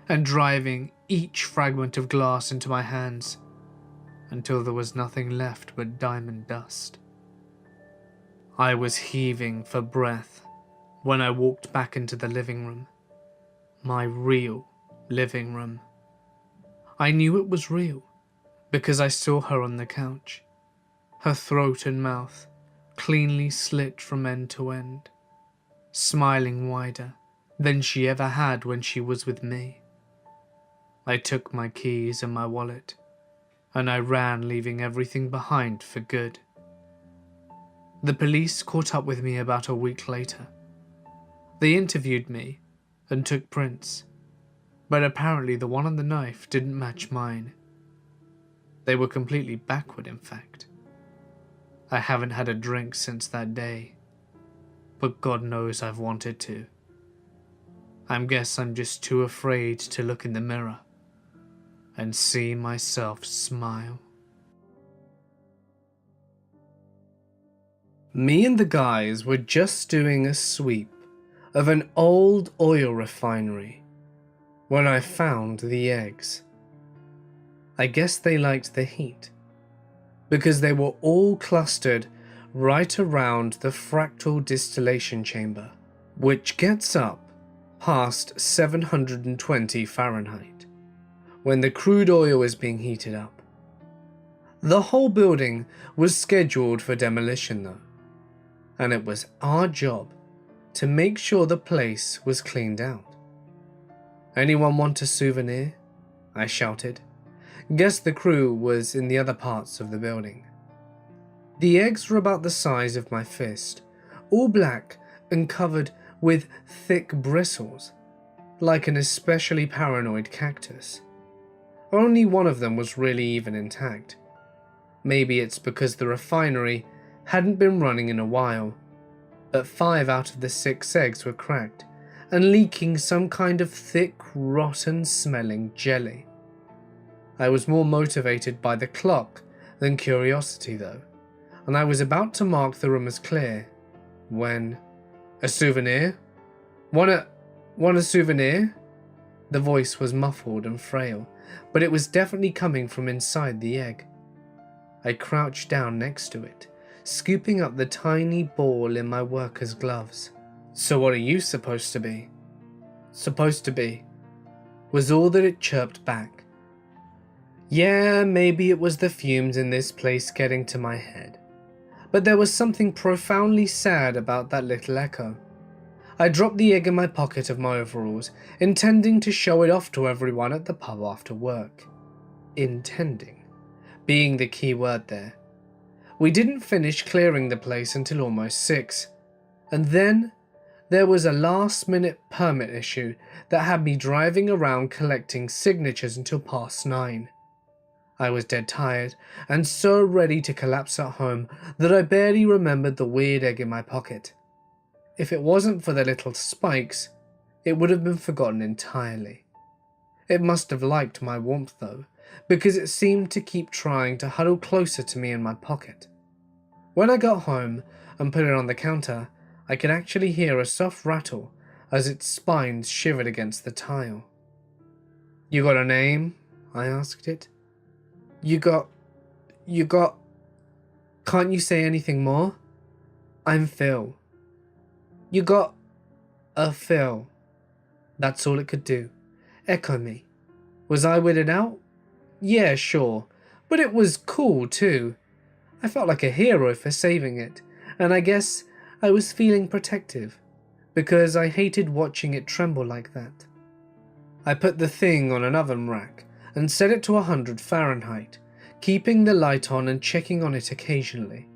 and driving each fragment of glass into my hands, until there was nothing left but diamond dust. I was heaving for breath when I walked back into the living room. My real living room. I knew it was real because I saw her on the couch, her throat and mouth cleanly slit from end to end, smiling wider than she ever had when she was with me. I took my keys and my wallet, and I ran, leaving everything behind for good. The police caught up with me about a week later. They interviewed me and took prints, but apparently the one on the knife didn't match mine. They were completely backward, in fact. I haven't had a drink since that day, but God knows I've wanted to. I guess I'm just too afraid to look in the mirror and see myself smile. Me and the guys were just doing a sweep of an old oil refinery when I found the eggs. I guess they liked the heat, because they were all clustered right around the fractal distillation chamber, which gets up past 720 Fahrenheit when the crude oil is being heated up. The whole building was scheduled for demolition though, and it was our job to make sure the place was cleaned out. "Anyone want a souvenir?" I shouted, Guess the crew was in the other parts of the building. The eggs were about the size of my fist, all black and covered with thick bristles, like an especially paranoid cactus. Only one of them was really even intact. Maybe it's because the refinery hadn't been running in a while, but 5 out of the 6 eggs were cracked and leaking some kind of thick, rotten-smelling jelly. I was more motivated by the clock than curiosity though, and I was about to mark the room as clear when... "A souvenir? Want a souvenir?" The voice was muffled and frail, but it was definitely coming from inside the egg. I crouched down next to it, scooping up the tiny ball in my worker's gloves. "So what are you supposed to be?" "Supposed to be," was all that it chirped back. Yeah, maybe it was the fumes in this place getting to my head, but there was something profoundly sad about that little echo. I dropped the egg in my pocket of my overalls, intending to show it off to everyone at the pub after work. Intending being the key word there. We didn't finish clearing the place until almost 6, and then there was a last-minute permit issue that had me driving around collecting signatures until past 9. I was dead tired and so ready to collapse at home that I barely remembered the weird egg in my pocket. If it wasn't for the little spikes, it would have been forgotten entirely. It must have liked my warmth though, because it seemed to keep trying to huddle closer to me in my pocket. When I got home and put it on the counter, I could actually hear a soft rattle as its spines shivered against the tile. "You got a name?" I asked it. You got... Can't you say anything more?" "I'm Phil." "You got a Phil." That's all it could do. Echo me. Was I weirded out? Yeah, sure, but it was cool too. I felt like a hero for saving it, and I guess I was feeling protective, because I hated watching it tremble like that. I put the thing on an oven rack and set it to 100 Fahrenheit, keeping the light on and checking on it occasionally.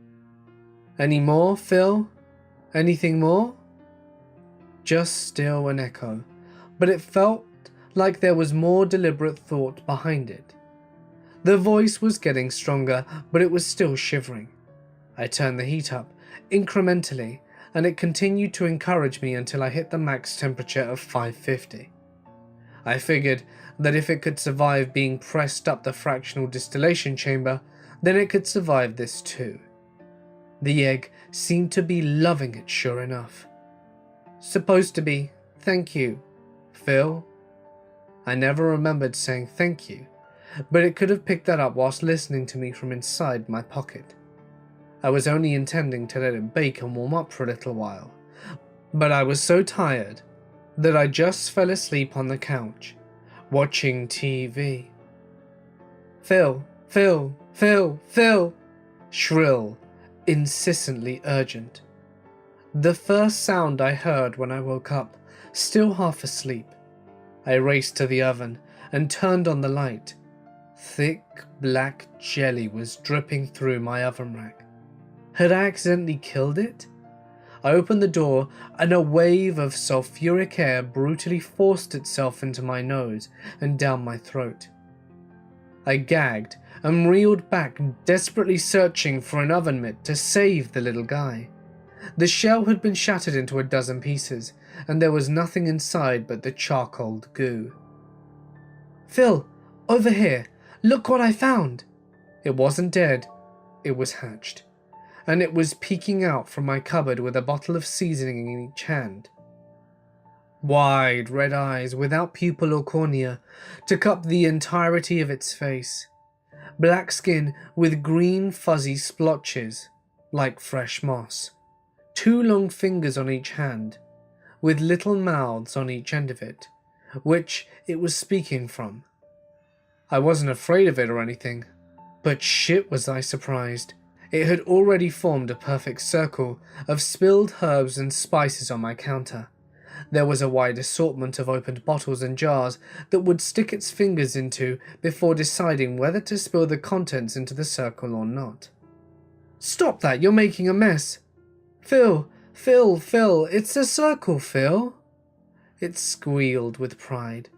"Any more, Phil? Anything more?" Just still an echo, but it felt like there was more deliberate thought behind it. The voice was getting stronger, but it was still shivering. I turned the heat up, incrementally, and it continued to encourage me until I hit the max temperature of 550. I figured that if it could survive being pressed up the fractional distillation chamber, then it could survive this too. The egg seemed to be loving it sure enough. "Supposed to be, thank you, Phil." I never remembered saying thank you, but it could have picked that up whilst listening to me from inside my pocket. I was only intending to let it bake and warm up for a little while, but I was so tired that I just fell asleep on the couch, watching TV. "Phil, Phil, Phil, Phil!" Shrill, insistently urgent. The first sound I heard when I woke up, still half asleep. I raced to the oven and turned on the light. Thick black jelly was dripping through my oven rack. Had I accidentally killed it? I opened the door and a wave of sulfuric air brutally forced itself into my nose and down my throat. I gagged and reeled back, desperately searching for an oven mitt to save the little guy. The shell had been shattered into a dozen pieces, and there was nothing inside but the charcoal goo. "Phil, over here, look what I found!" It wasn't dead, it was hatched, and it was peeking out from my cupboard with a bottle of seasoning in each hand. Wide red eyes without pupil or cornea took up the entirety of its face. Black skin with green fuzzy splotches, like fresh moss. 2 long fingers on each hand, with little mouths on each end of it, which it was speaking from. I wasn't afraid of it or anything, but shit was I surprised. It had already formed a perfect circle of spilled herbs and spices on my counter, There was a wide assortment of opened bottles and jars that would stick its fingers into before deciding whether to spill the contents into the circle or not. "Stop that, you're making a mess." Phil, it's a circle, Phil." It squealed with pride.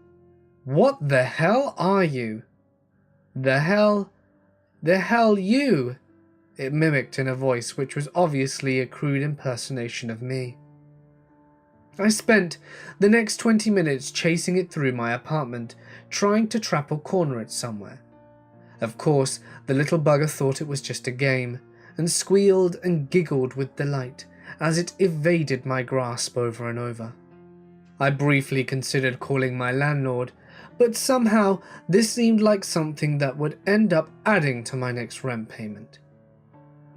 "What the hell are you?" The hell you," it mimicked in a voice which was obviously a crude impersonation of me. I spent the next 20 minutes chasing it through my apartment, trying to trap or corner it somewhere. Of course, the little bugger thought it was just a game, and squealed and giggled with delight as it evaded my grasp over and over. I briefly considered calling my landlord, but somehow this seemed like something that would end up adding to my next rent payment.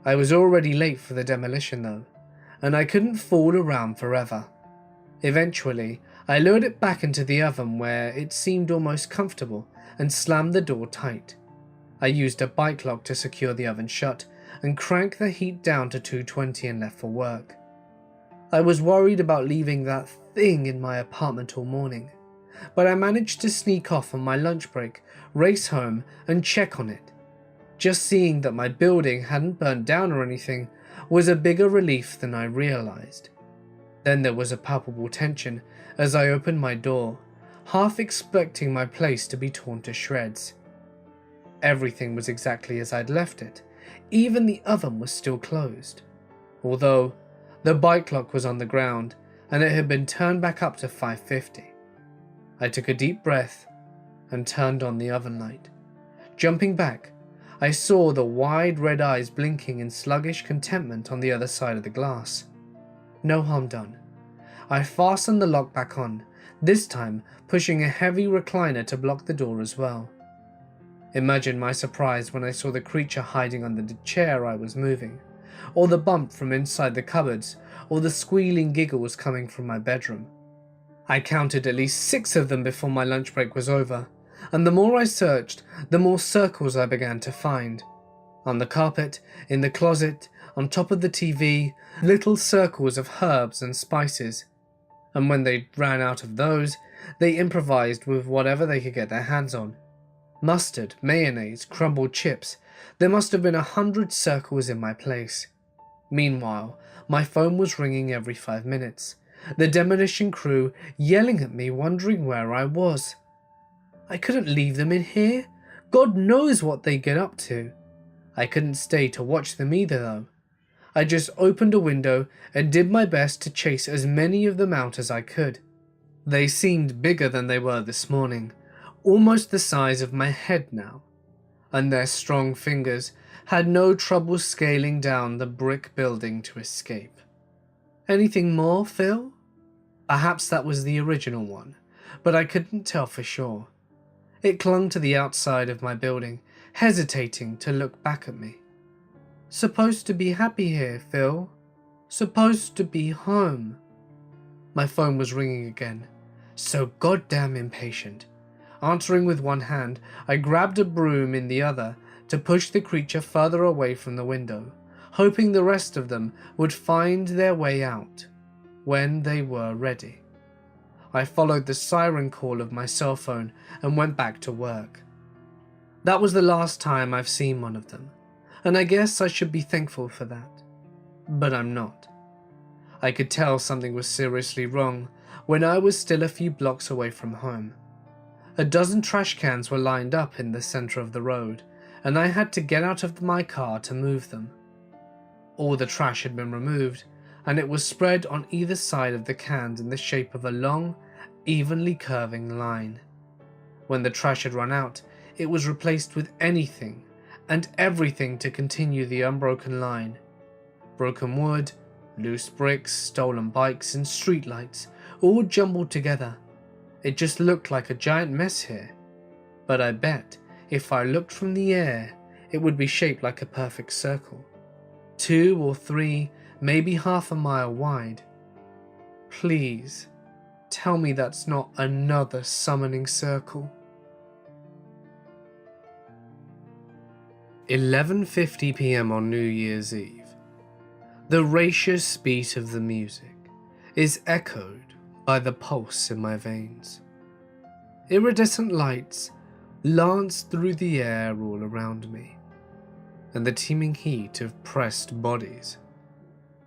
I was already late for the demolition though, and I couldn't fool around forever. Eventually, I lured it back into the oven where it seemed almost comfortable and slammed the door tight. I used a bike lock to secure the oven shut and cranked the heat down to 220 and left for work. I was worried about leaving that thing in my apartment all morning, but I managed to sneak off on my lunch break, race home and check on it. Just seeing that my building hadn't burnt down or anything was a bigger relief than I realized. Then there was a palpable tension as I opened my door, half expecting my place to be torn to shreds. Everything was exactly as I'd left it. Even the oven was still closed, although the bike lock was on the ground and it had been turned back up to 550. I took a deep breath and turned on the oven light. Jumping back, I saw the wide red eyes blinking in sluggish contentment on the other side of the glass. No harm done. I fastened the lock back on, this time pushing a heavy recliner to block the door as well. Imagine my surprise when I saw the creature hiding under the chair I was moving, or the bump from inside the cupboards, or the squealing giggles coming from my bedroom. I counted at least 6 of them before my lunch break was over, and the more I searched, the more circles I began to find. On the carpet, in the closet, on top of the TV, little circles of herbs and spices. And when they ran out of those, they improvised with whatever they could get their hands on. Mustard, mayonnaise, crumbled chips. There must have been 100 circles in my place. Meanwhile, my phone was ringing every 5 minutes. The demolition crew yelling at me, wondering where I was. I couldn't leave them in here. God knows what they get up to. I couldn't stay to watch them either though. I just opened a window and did my best to chase as many of them out as I could. They seemed bigger than they were this morning, almost the size of my head now, and their strong fingers had no trouble scaling down the brick building to escape. Anything more, Phil? Perhaps that was the original one, but I couldn't tell for sure. It clung to the outside of my building, hesitating to look back at me. Supposed to be happy here, Phil. Supposed to be home. My phone was ringing again, so goddamn impatient. Answering with one hand, I grabbed a broom in the other to push the creature further away from the window, hoping the rest of them would find their way out when they were ready. I followed the siren call of my cell phone and went back to work. That was the last time I've seen one of them, and I guess I should be thankful for that. But I'm not. I could tell something was seriously wrong when I was still a few blocks away from home. A dozen trash cans were lined up in the center of the road, and I had to get out of my car to move them. All the trash had been removed, and it was spread on either side of the cans in the shape of a long, evenly curving line. When the trash had run out, it was replaced with anything and everything to continue the unbroken line. Broken wood, loose bricks, stolen bikes, and streetlights, all jumbled together. It just looked like a giant mess here, but I bet if I looked from the air, it would be shaped like a perfect circle, 2 or 3, maybe half a mile wide. Please, tell me that's not another summoning circle. 11:50 p.m. on New Year's Eve. The raucous beat of the music is echoed by the pulse in my veins. Iridescent lights lanced through the air all around me, and the teeming heat of pressed bodies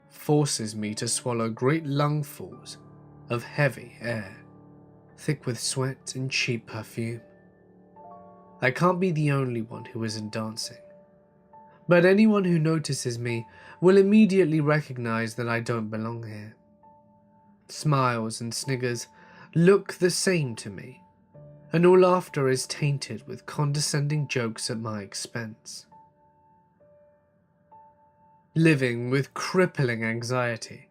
forces me to swallow great lungfuls of heavy air, thick with sweat and cheap perfume. I can't be the only one who isn't dancing, but anyone who notices me will immediately recognize that I don't belong here. Smiles and sniggers look the same to me, and all laughter is tainted with condescending jokes at my expense. Living with crippling anxiety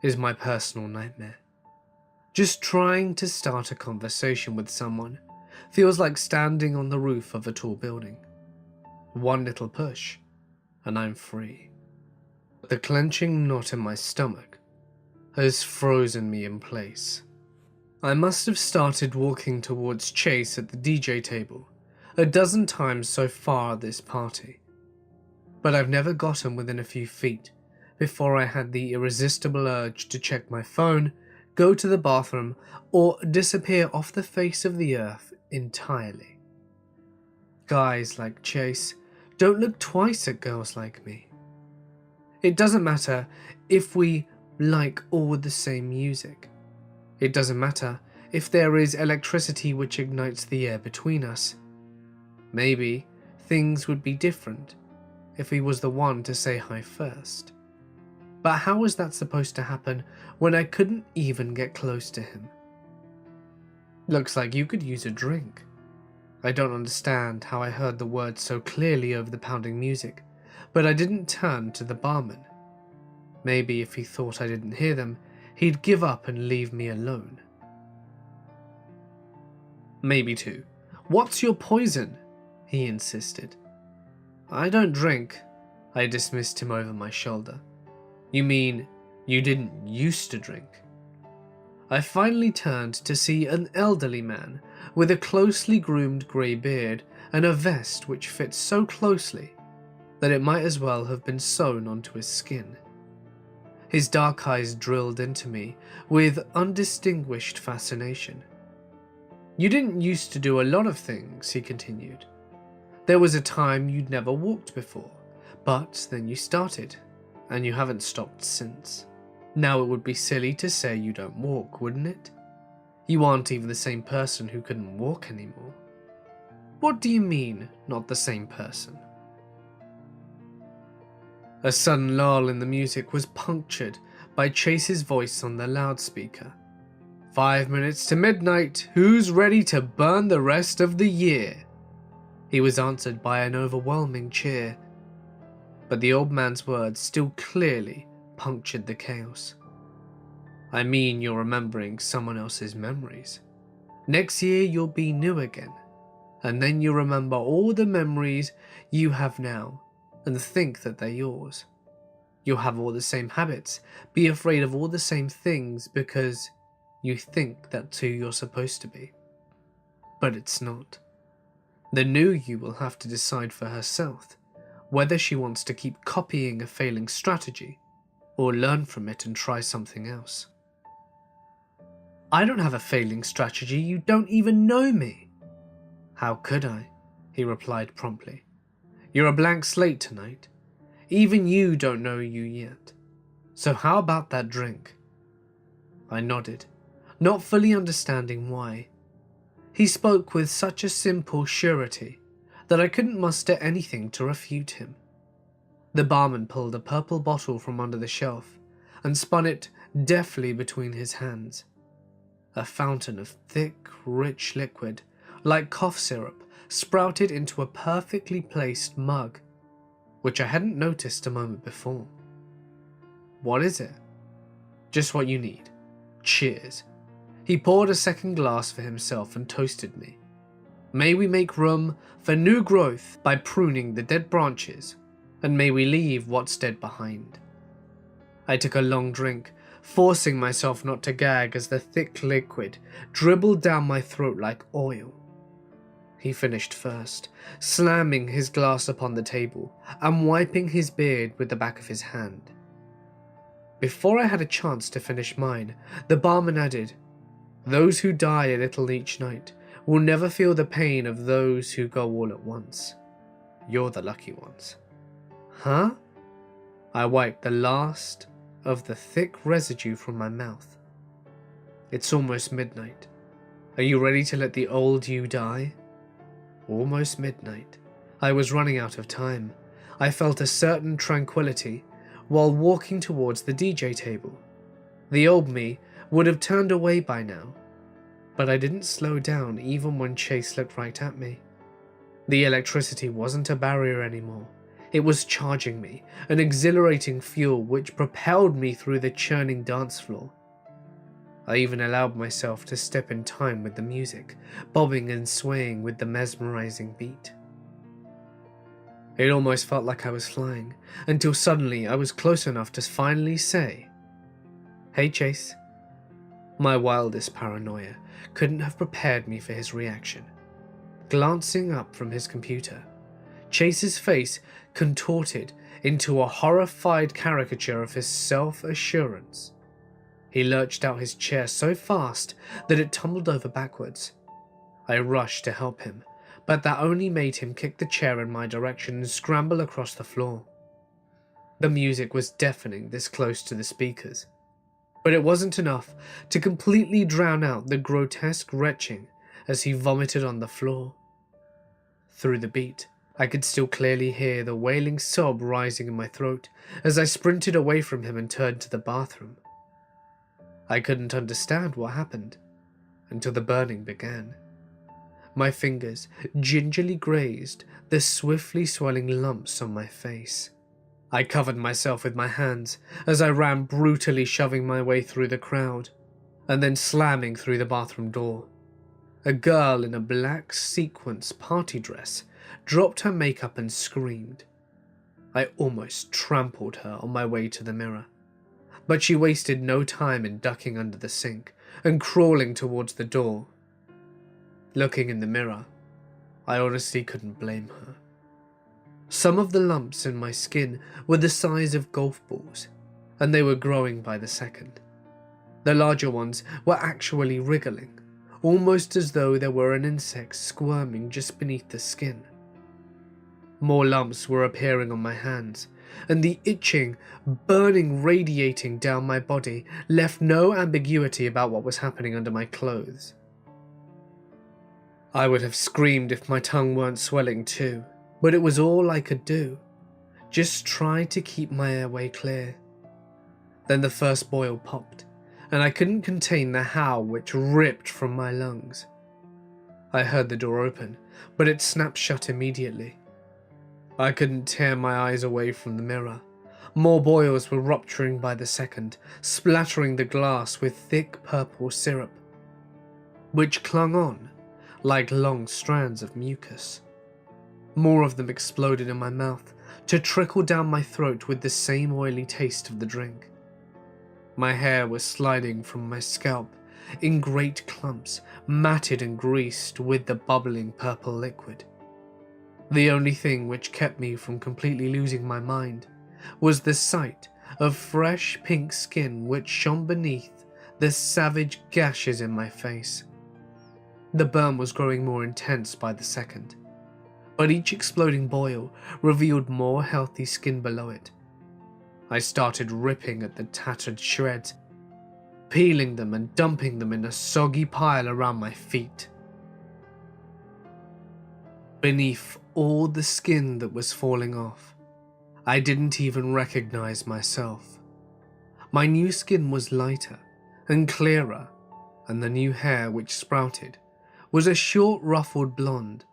is my personal nightmare. Just trying to start a conversation with someone feels like standing on the roof of a tall building. One little push, and I'm free. The clenching knot in my stomach has frozen me in place. I must have started walking towards Chase at the DJ table a dozen times so far at this party, but I've never gotten within a few feet before I had the irresistible urge to check my phone, go to the bathroom, or disappear off the face of the earth entirely. Guys like Chase don't look twice at girls like me. It doesn't matter if we like all the same music. It doesn't matter if there is electricity which ignites the air between us. Maybe things would be different if he was the one to say hi first. But how was that supposed to happen when I couldn't even get close to him? Looks like you could use a drink. I don't understand how I heard the words so clearly over the pounding music, but I didn't turn to the barman. Maybe if he thought I didn't hear them, he'd give up and leave me alone. Maybe too. What's your poison? He insisted. I don't drink. I dismissed him over my shoulder. You mean you didn't used to drink? I finally turned to see an elderly man with a closely groomed grey beard and a vest which fit so closely that it might as well have been sewn onto his skin. His dark eyes drilled into me with undistinguished fascination. You didn't used to do a lot of things, he continued. There was a time you'd never walked before, but then you started, and you haven't stopped since. Now it would be silly to say you don't walk, wouldn't it? You aren't even the same person who couldn't walk anymore. What do you mean, not the same person? A sudden lull in the music was punctured by Chase's voice on the loudspeaker. 5 minutes to midnight, who's ready to burn the rest of the year? He was answered by an overwhelming cheer, but the old man's words still clearly punctured the chaos. I mean, you're remembering someone else's memories. Next year you'll be new again, and then you'll remember all the memories you have now and think that they're yours. You'll have all the same habits, be afraid of all the same things because you think that's who you're supposed to be. But it's not. The new you will have to decide for herself whether she wants to keep copying a failing strategy or learn from it and try something else. I don't have a failing strategy, you don't even know me. How could I? He replied promptly. You're a blank slate tonight. Even you don't know you yet. So how about that drink? I nodded, not fully understanding why. He spoke with such a simple surety that I couldn't muster anything to refute him. The barman pulled a purple bottle from under the shelf and spun it deftly between his hands. A fountain of thick, rich liquid, like cough syrup, sprouted into a perfectly placed mug, which I hadn't noticed a moment before. What is it? Just what you need. Cheers. He poured a second glass for himself and toasted me. May we make room for new growth by pruning the dead branches, and may we leave what's dead behind. I took a long drink, forcing myself not to gag as the thick liquid dribbled down my throat like oil. He finished first, slamming his glass upon the table and wiping his beard with the back of his hand. Before I had a chance to finish mine, the barman added, "Those who die a little each night will never feel the pain of those who go all at once. You're the lucky ones." Huh? I wiped the last of the thick residue from my mouth. It's almost midnight. Are you ready to let the old you die? Almost midnight. I was running out of time. I felt a certain tranquility while walking towards the DJ table. The old me would have turned away by now, but I didn't slow down even when Chase looked right at me. The electricity wasn't a barrier anymore. It was charging me, an exhilarating fuel which propelled me through the churning dance floor. I even allowed myself to step in time with the music, bobbing and swaying with the mesmerizing beat. It almost felt like I was flying, until suddenly I was close enough to finally say, "Hey Chase." My wildest paranoia couldn't have prepared me for his reaction. Glancing up from his computer, Chase's face contorted into a horrified caricature of his self-assurance. He lurched out his chair so fast that it tumbled over backwards. I rushed to help him, but that only made him kick the chair in my direction and scramble across the floor. The music was deafening this close to the speakers, but it wasn't enough to completely drown out the grotesque retching as he vomited on the floor. Through the beat, I could still clearly hear the wailing sob rising in my throat as I sprinted away from him and turned to the bathroom. I couldn't understand what happened until the burning began. My fingers gingerly grazed the swiftly swelling lumps on my face. I covered myself with my hands as I ran, brutally shoving my way through the crowd and then slamming through the bathroom door. A girl in a black sequins party dress dropped her makeup and screamed. I almost trampled her on my way to the mirror, but she wasted no time in ducking under the sink and crawling towards the door. Looking in the mirror, I honestly couldn't blame her. Some of the lumps in my skin were the size of golf balls, and they were growing by the second. The larger ones were actually wriggling, almost as though there were an insect squirming just beneath the skin. More lumps were appearing on my hands, and the itching, burning radiating down my body left no ambiguity about what was happening under my clothes. I would have screamed if my tongue weren't swelling too, but it was all I could do. Just try to keep my airway clear. Then the first boil popped, and I couldn't contain the howl which ripped from my lungs. I heard the door open, but it snapped shut immediately. I couldn't tear my eyes away from the mirror. More boils were rupturing by the second, splattering the glass with thick purple syrup, which clung on like long strands of mucus. More of them exploded in my mouth to trickle down my throat with the same oily taste of the drink. My hair was sliding from my scalp in great clumps, matted and greased with the bubbling purple liquid. The only thing which kept me from completely losing my mind was the sight of fresh pink skin which shone beneath the savage gashes in my face. The burn was growing more intense by the second, but each exploding boil revealed more healthy skin below it. I started ripping at the tattered shreds, peeling them and dumping them in a soggy pile around my feet. Beneath all the skin that was falling off, I didn't even recognize myself. My new skin was lighter and clearer, and the new hair which sprouted was a short ruffled blonde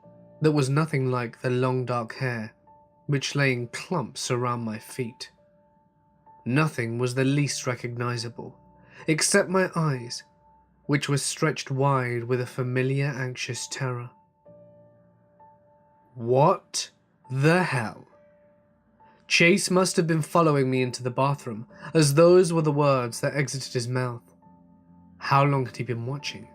that was nothing like the long dark hair which lay in clumps around my feet. Nothing was the least recognizable, except my eyes, which were stretched wide with a familiar anxious terror. What the hell? Chase must have been following me into the bathroom, as those were the words that exited his mouth. How long had he been watching?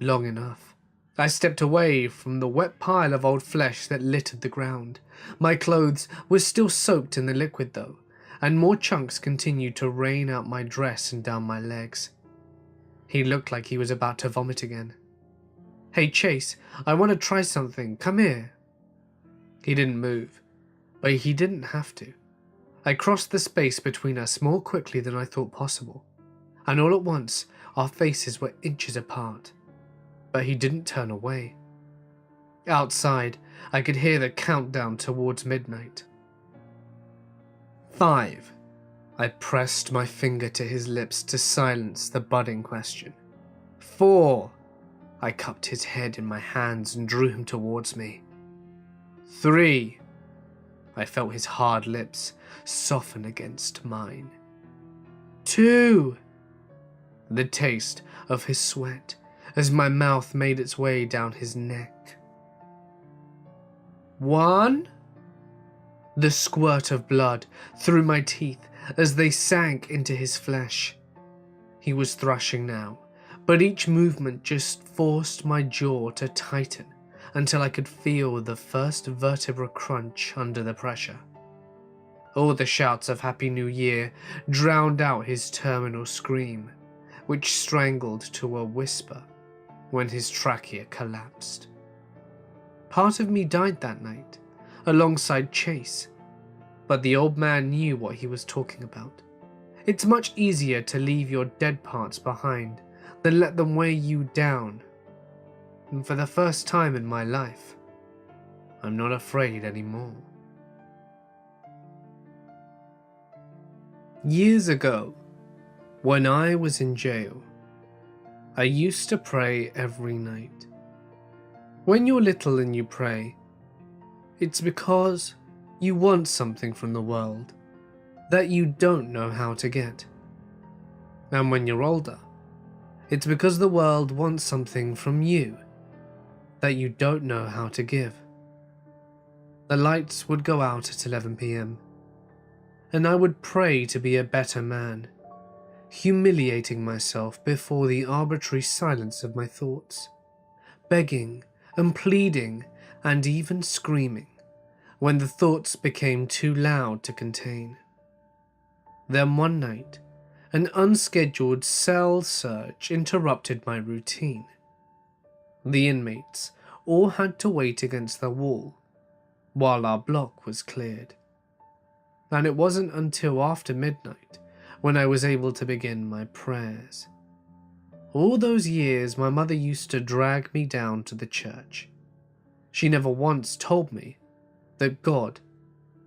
Long enough. I stepped away from the wet pile of old flesh that littered the ground. My clothes were still soaked in the liquid though, and more chunks continued to rain out my dress and down my legs. He looked like he was about to vomit again. "Hey Chase, I want to try something, come here." He didn't move, but he didn't have to. I crossed the space between us more quickly than I thought possible, and all at once our faces were inches apart. But he didn't turn away. Outside, I could hear the countdown towards midnight. 5. I pressed my finger to his lips to silence the budding question. 4. I cupped his head in my hands and drew him towards me. 3. I felt his hard lips soften against mine. 2. The taste of his sweat as my mouth made its way down his neck. 1. The squirt of blood through my teeth as they sank into his flesh. He was thrashing now, but each movement just forced my jaw to tighten until I could feel the first vertebra crunch under the pressure. All the shouts of Happy New Year drowned out his terminal scream, which strangled to a whisper when his trachea collapsed. Part of me died that night, alongside Chase, but the old man knew what he was talking about. It's much easier to leave your dead parts behind than let them weigh you down. And for the first time in my life, I'm not afraid anymore. Years ago, when I was in jail, I used to pray every night. When you're little and you pray, it's because you want something from the world that you don't know how to get. And when you're older, it's because the world wants something from you that you don't know how to give. The lights would go out at 11 p.m, and I would pray to be a better man, humiliating myself before the arbitrary silence of my thoughts, begging and pleading and even screaming when the thoughts became too loud to contain. Then one night, an unscheduled cell search interrupted my routine. The inmates all had to wait against the wall while our block was cleared. And it wasn't until after midnight when I was able to begin my prayers. All those years my mother used to drag me down to the church. She never once told me that God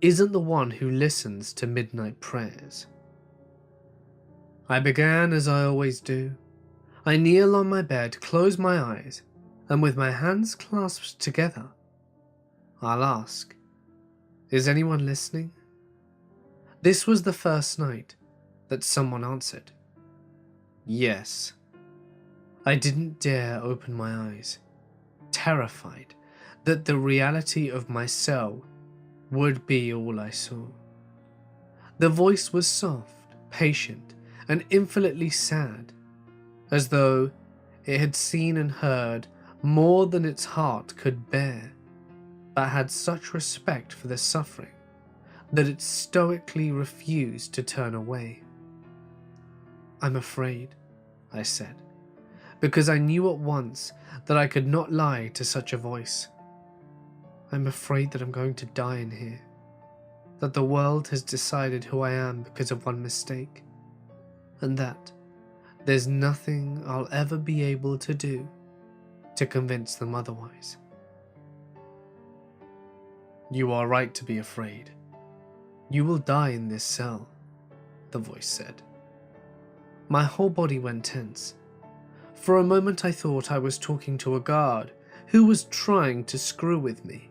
isn't the one who listens to midnight prayers. I began as I always do. I kneel on my bed, close my eyes, and with my hands clasped together, I'll ask, "Is anyone listening?" This was the first night that someone answered. Yes. I didn't dare open my eyes, terrified that the reality of my cell would be all I saw. The voice was soft, patient, and infinitely sad, as though it had seen and heard more than its heart could bear, but had such respect for the suffering that it stoically refused to turn away. "I'm afraid," I said, because I knew at once that I could not lie to such a voice. "I'm afraid that I'm going to die in here, that the world has decided who I am because of one mistake, and that there's nothing I'll ever be able to do to convince them otherwise." "You are right to be afraid. You will die in this cell," the voice said. My whole body went tense. For a moment I thought I was talking to a guard who was trying to screw with me.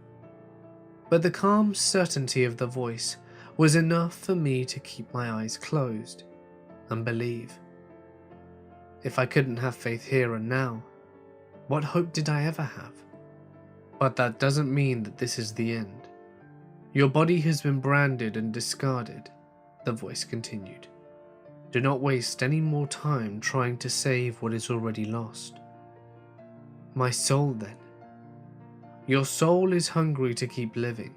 But the calm certainty of the voice was enough for me to keep my eyes closed and believe. If I couldn't have faith here and now, what hope did I ever have? "But that doesn't mean that this is the end. Your body has been branded and discarded," the voice continued. "Do not waste any more time trying to save what is already lost." "My soul then?" "Your soul is hungry to keep living,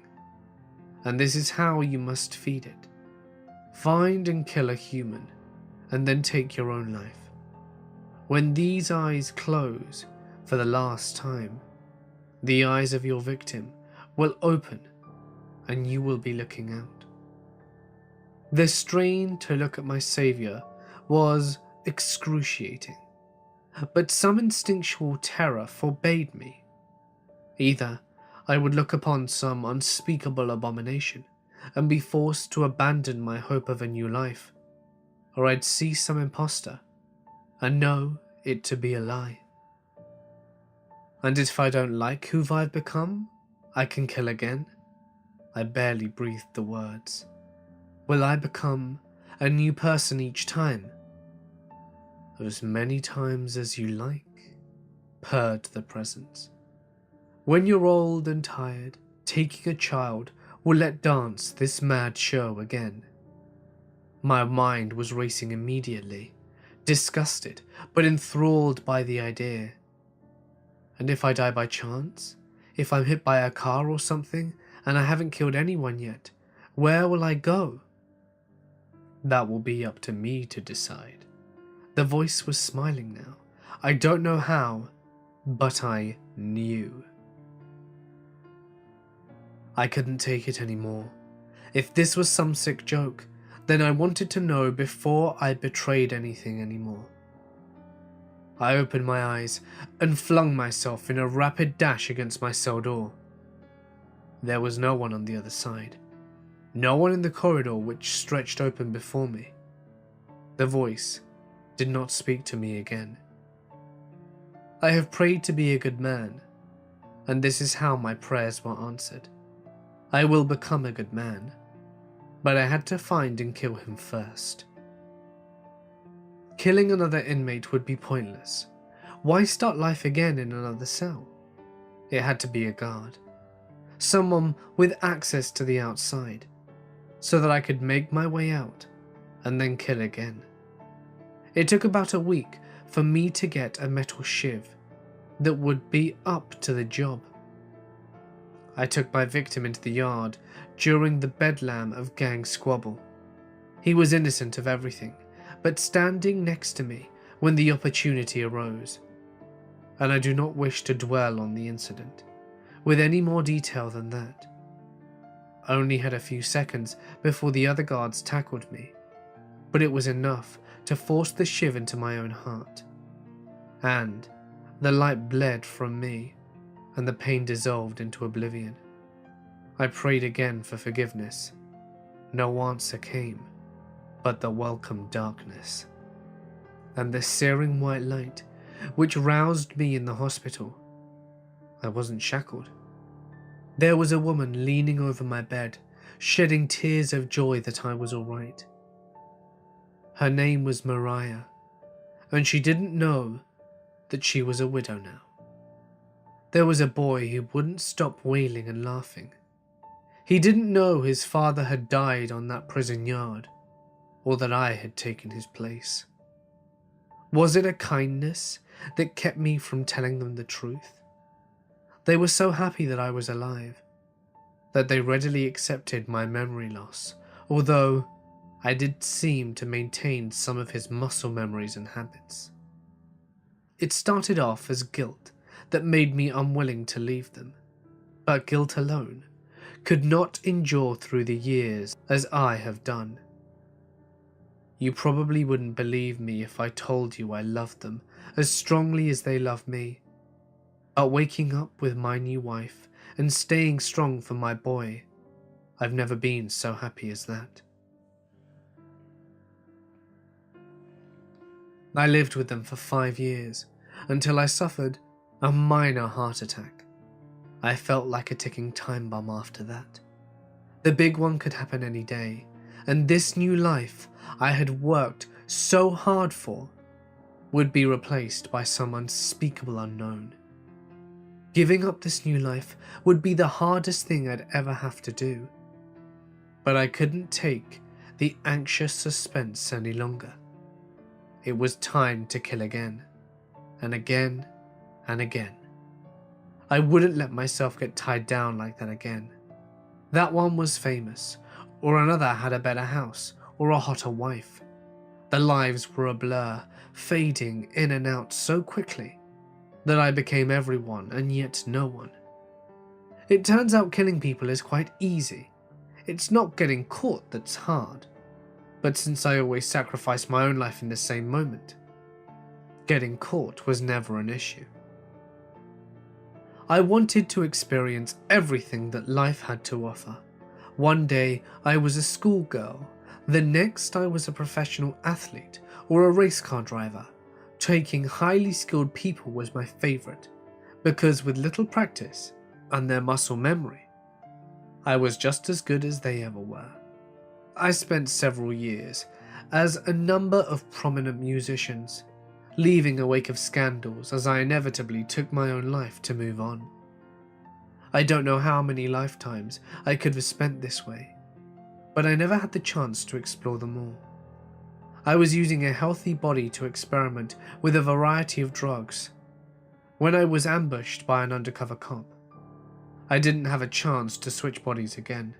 and this is how you must feed it. Find and kill a human, and then take your own life. When these eyes close for the last time, the eyes of your victim will open and you will be looking out. The strain to look at my saviour was excruciating, but some instinctual terror forbade me. Either I would look upon some unspeakable abomination and be forced to abandon my hope of a new life, or I'd see some impostor and know it to be a lie. And if I don't like who I've become, I can kill again. I barely breathed the words. Will I become a new person each time? As many times as you like, purred the presence. When you're old and tired, taking a child will let dance this mad show again. My mind was racing immediately, disgusted but enthralled by the idea. And if I die by chance, if I'm hit by a car or something and I haven't killed anyone yet, where will I go? That will be up to me to decide. The voice was smiling now. I don't know how, but I knew. I couldn't take it anymore. If this was some sick joke, then I wanted to know before I betrayed anything anymore. I opened my eyes and flung myself in a rapid dash against my cell door. There was no one on the other side. No one in the corridor which stretched open before me. The voice did not speak to me again. I have prayed to be a good man, and this is how my prayers were answered. I will become a good man, but I had to find and kill him first. Killing another inmate would be pointless. Why start life again in another cell? It had to be a guard. Someone with access to the outside, so that I could make my way out and then kill again. It took about a week for me to get a metal shiv that would be up to the job. I took my victim into the yard during the bedlam of gang squabble. He was innocent of everything, but standing next to me when the opportunity arose. And I do not wish to dwell on the incident with any more detail than that. I only had a few seconds before the other guards tackled me, but it was enough to force the shiv into my own heart. And the light bled from me, and the pain dissolved into oblivion. I prayed again for forgiveness. No answer came, but the welcome darkness. And the searing white light, which roused me in the hospital. I wasn't shackled. There was a woman leaning over my bed, shedding tears of joy that I was all right. Her name was Mariah, and she didn't know that she was a widow now. There was a boy who wouldn't stop wailing and laughing. He didn't know his father had died on that prison yard, or that I had taken his place. Was it a kindness that kept me from telling them the truth? They were so happy that I was alive, that they readily accepted my memory loss, although I did seem to maintain some of his muscle memories and habits. It started off as guilt that made me unwilling to leave them, but guilt alone could not endure through the years as I have done. You probably wouldn't believe me if I told you I loved them as strongly as they love me. But waking up with my new wife and staying strong for my boy, I've never been so happy as that. I lived with them for 5 years until I suffered a minor heart attack. I felt like a ticking time bomb after that. The big one could happen any day, and this new life I had worked so hard for would be replaced by some unspeakable unknown. Giving up this new life would be the hardest thing I'd ever have to do. But I couldn't take the anxious suspense any longer. It was time to kill again, and again, and again. I wouldn't let myself get tied down like that again. That one was famous, or another had a better house, or a hotter wife. The lives were a blur, fading in and out so quickly that I became everyone and yet no one. It turns out killing people is quite easy. It's not getting caught that's hard. But since I always sacrificed my own life in the same moment, getting caught was never an issue. I wanted to experience everything that life had to offer. One day I was a schoolgirl, the next I was a professional athlete or a race car driver. Taking highly skilled people was my favourite, because with little practice and their muscle memory, I was just as good as they ever were. I spent several years as a number of prominent musicians, leaving a wake of scandals as I inevitably took my own life to move on. I don't know how many lifetimes I could have spent this way, but I never had the chance to explore them all. I was using a healthy body to experiment with a variety of drugs when I was ambushed by an undercover cop. I didn't have a chance to switch bodies again,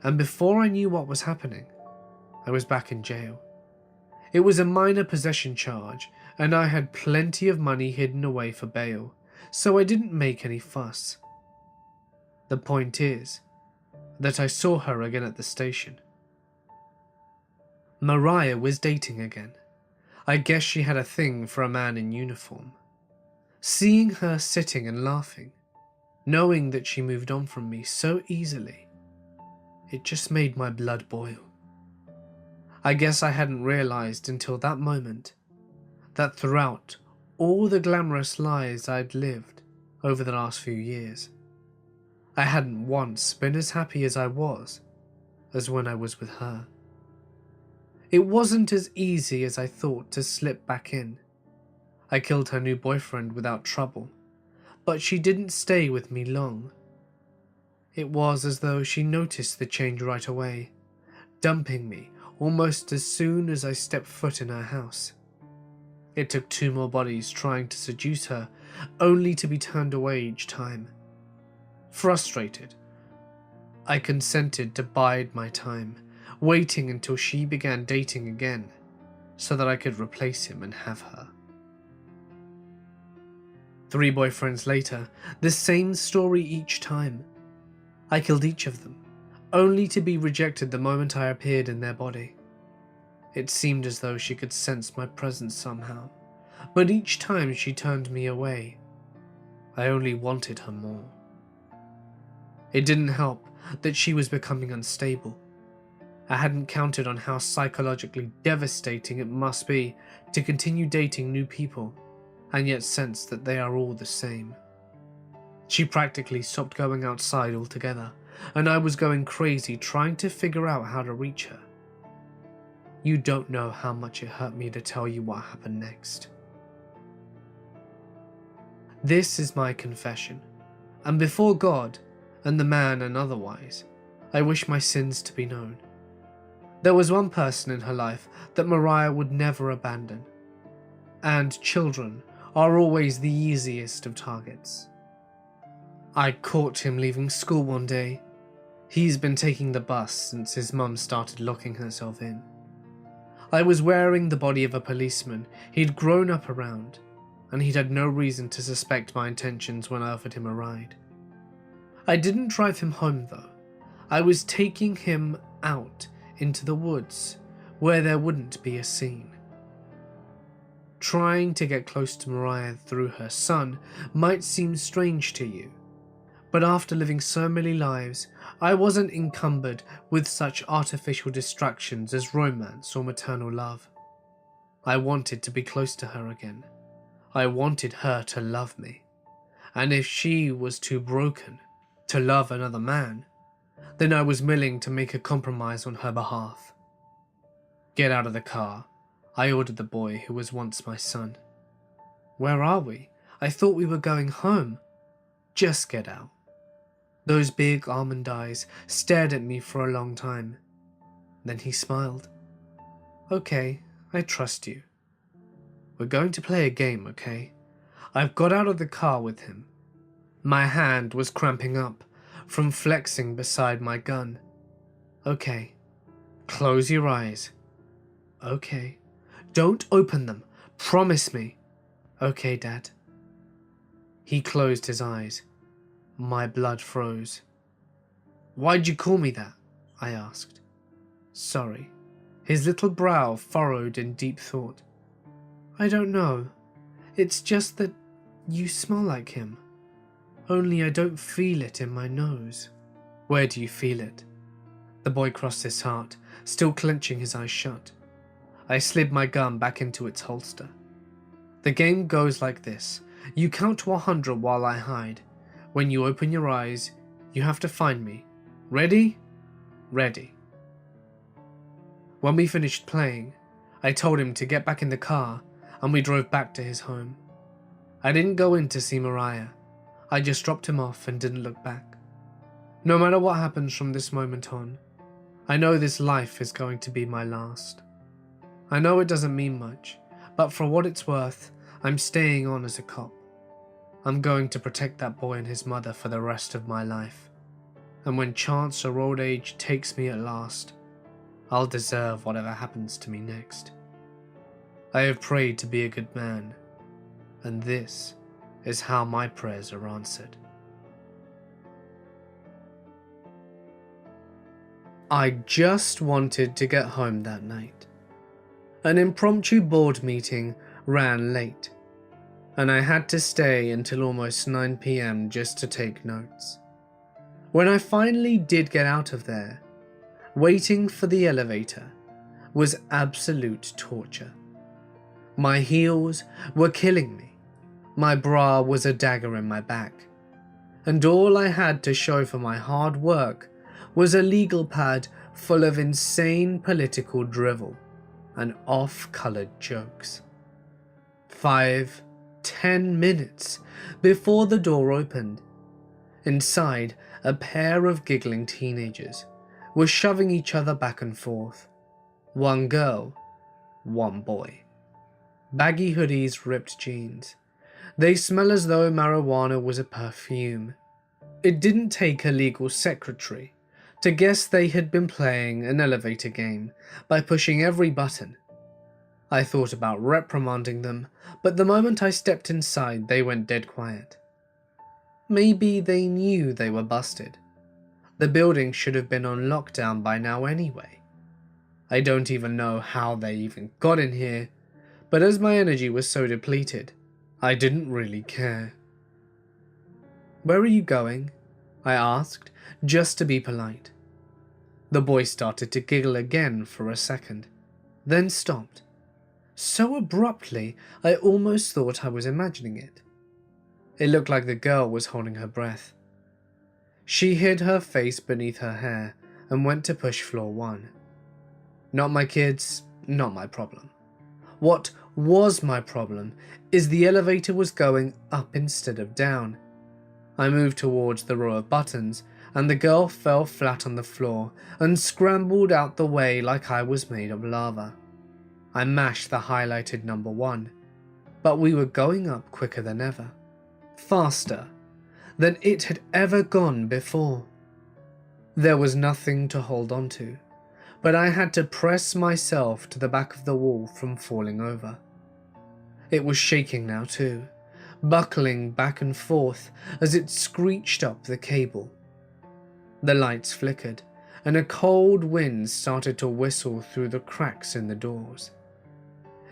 and before I knew what was happening, I was back in jail. It was a minor possession charge, and I had plenty of money hidden away for bail, so I didn't make any fuss. The point is that I saw her again at the station. Mariah was dating again. I guess she had a thing for a man in uniform. Seeing her sitting and laughing, knowing that she moved on from me so easily, it just made my blood boil. I guess I hadn't realized until that moment that throughout all the glamorous lives I'd lived over the last few years, I hadn't once been as happy as I was as when I was with her. It wasn't as easy as I thought to slip back in. I killed her new boyfriend without trouble, but she didn't stay with me long. It was as though she noticed the change right away, dumping me almost as soon as I stepped foot in her house. It took 2 more bodies trying to seduce her, only to be turned away each time. Frustrated, I consented to bide my time, waiting until she began dating again, so that I could replace him and have her. 3 boyfriends later, the same story each time. I killed each of them, only to be rejected the moment I appeared in their body. It seemed as though she could sense my presence somehow, but each time she turned me away. I only wanted her more. It didn't help that she was becoming unstable. I hadn't counted on how psychologically devastating it must be to continue dating new people and yet sense that they are all the same. She practically stopped going outside altogether, and I was going crazy trying to figure out how to reach her. You don't know how much it hurt me to tell you what happened next. This is my confession, and before God and the man and otherwise, I wish my sins to be known. There was one person in her life that Mariah would never abandon, and children are always the easiest of targets. I caught him leaving school one day. He's been taking the bus since his mum started locking herself in. I was wearing the body of a policeman he'd grown up around, and he'd had no reason to suspect my intentions when I offered him a ride. I didn't drive him home though. I was taking him out into the woods where there wouldn't be a scene. Trying to get close to Mariah through her son might seem strange to you, but after living so many lives, I wasn't encumbered with such artificial distractions as romance or maternal love. I wanted to be close to her again. I wanted her to love me, and if she was too broken to love another man, then I was willing to make a compromise on her behalf. Get out of the car, I ordered the boy who was once my son. Where are we? I thought we were going home. Just get out. Those big almond eyes stared at me for a long time. Then he smiled. Okay, I trust you. We're going to play a game, okay? I've got out of the car with him. My hand was cramping up from flexing beside my gun. Okay, Close your eyes. Okay. Don't open them. Promise me. Okay, Dad. He closed his eyes. My blood froze. Why'd you call me that? I asked. Sorry. His little brow furrowed in deep thought. I don't know. It's just that you smell like him. Only I don't feel it in my nose. Where do you feel it? The boy crossed his heart, still clenching his eyes shut. I slid my gun back into its holster. The game goes like this. You count to 100 while I hide. When you open your eyes, you have to find me. Ready? Ready. When we finished playing, I told him to get back in the car and we drove back to his home. I didn't go in to see Mariah. I just dropped him off and didn't look back. No matter what happens from this moment on, I know this life is going to be my last. I know it doesn't mean much, but for what it's worth, I'm staying on as a cop. I'm going to protect that boy and his mother for the rest of my life. And when chance or old age takes me at last, I'll deserve whatever happens to me next. I have prayed to be a good man, and this is how my prayers are answered. I just wanted to get home that night. An impromptu board meeting ran late, and I had to stay until almost 9 p.m. just to take notes. When I finally did get out of there, waiting for the elevator was absolute torture. My heels were killing me. My bra was a dagger in my back. And all I had to show for my hard work was a legal pad full of insane political drivel and off-colored jokes. 5-10 minutes before the door opened. Inside, a pair of giggling teenagers were shoving each other back and forth. One girl, one boy. Baggy hoodies, ripped jeans. They smell as though marijuana was a perfume. It didn't take a legal secretary to guess they had been playing an elevator game by pushing every button. I thought about reprimanding them, but the moment I stepped inside, they went dead quiet. Maybe they knew they were busted. The building should have been on lockdown by now anyway. I don't even know how they even got in here, but as my energy was so depleted, I didn't really care. Where are you going? I asked, just to be polite. The boy started to giggle again for a second, then stopped. So abruptly, I almost thought I was imagining it. It looked like the girl was holding her breath. She hid her face beneath her hair and went to push floor 1. Not my kids, not my problem. What was my problem is the elevator was going up instead of down. I moved towards the row of buttons and the girl fell flat on the floor and scrambled out the way like I was made of lava. I mashed the highlighted number 1, but we were going up quicker than ever. Faster than it had ever gone before. There was nothing to hold on to, but I had to press myself to the back of the wall from falling over. It was shaking now too, buckling back and forth as it screeched up the cable. The lights flickered, and a cold wind started to whistle through the cracks in the doors.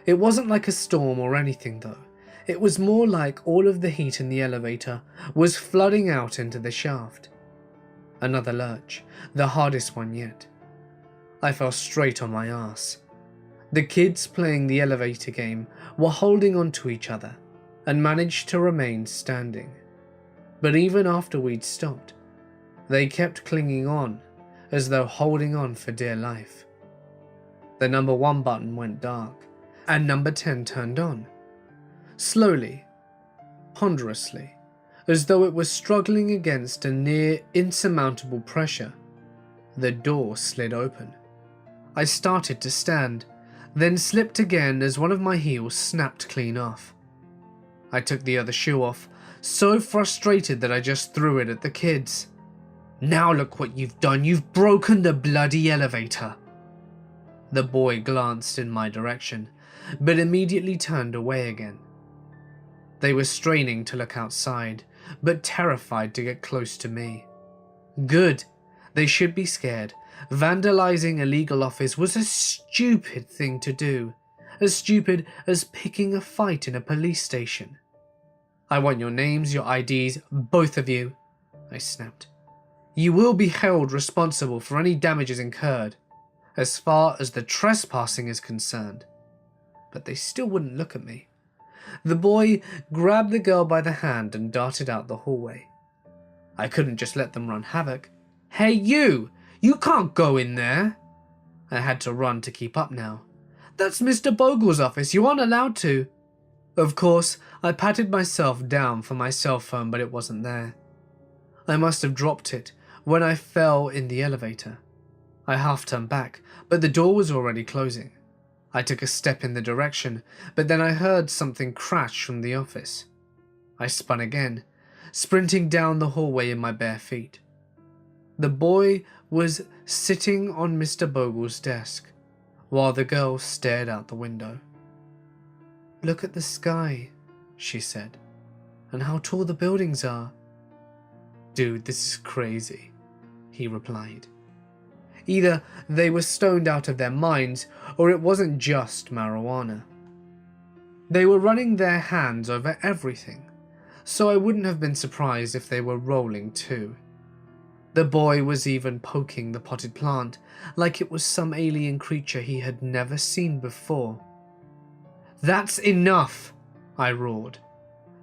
It wasn't like a storm or anything though. It was more like all of the heat in the elevator was flooding out into the shaft. Another lurch, the hardest one yet. I fell straight on my ass. The kids playing the elevator game were holding on to each other and managed to remain standing. But even after we'd stopped, they kept clinging on as though holding on for dear life. The number 1 button went dark and number 10 turned on. Slowly, ponderously, as though it was struggling against a near insurmountable pressure, the door slid open. I started to stand, then slipped again as one of my heels snapped clean off. I took the other shoe off, so frustrated that I just threw it at the kids. Now look what you've done, you've broken the bloody elevator. The boy glanced in my direction, but immediately turned away again. They were straining to look outside, but terrified to get close to me. Good. They should be scared. Vandalizing a legal office was a stupid thing to do. As stupid as picking a fight in a police station. I want your names, your IDs, both of you, I snapped. You will be held responsible for any damages incurred, as far as the trespassing is concerned. But they still wouldn't look at me. The boy grabbed the girl by the hand and darted out the hallway. I couldn't just let them run havoc. Hey you! You can't go in there! I had to run to keep up now. That's Mr. Bogle's office, you aren't allowed to. Of course, I patted myself down for my cell phone, but it wasn't there. I must have dropped it when I fell in the elevator. I half turned back, but the door was already closing. I took a step in the direction, but then I heard something crash from the office. I spun again, sprinting down the hallway in my bare feet. The boy was sitting on Mr. Bogle's desk, while the girl stared out the window. Look at the sky, she said, and how tall the buildings are. Dude, this is crazy, he replied. Either they were stoned out of their minds, or it wasn't just marijuana. They were running their hands over everything, so I wouldn't have been surprised if they were rolling too. The boy was even poking the potted plant like it was some alien creature he had never seen before. That's enough, I roared.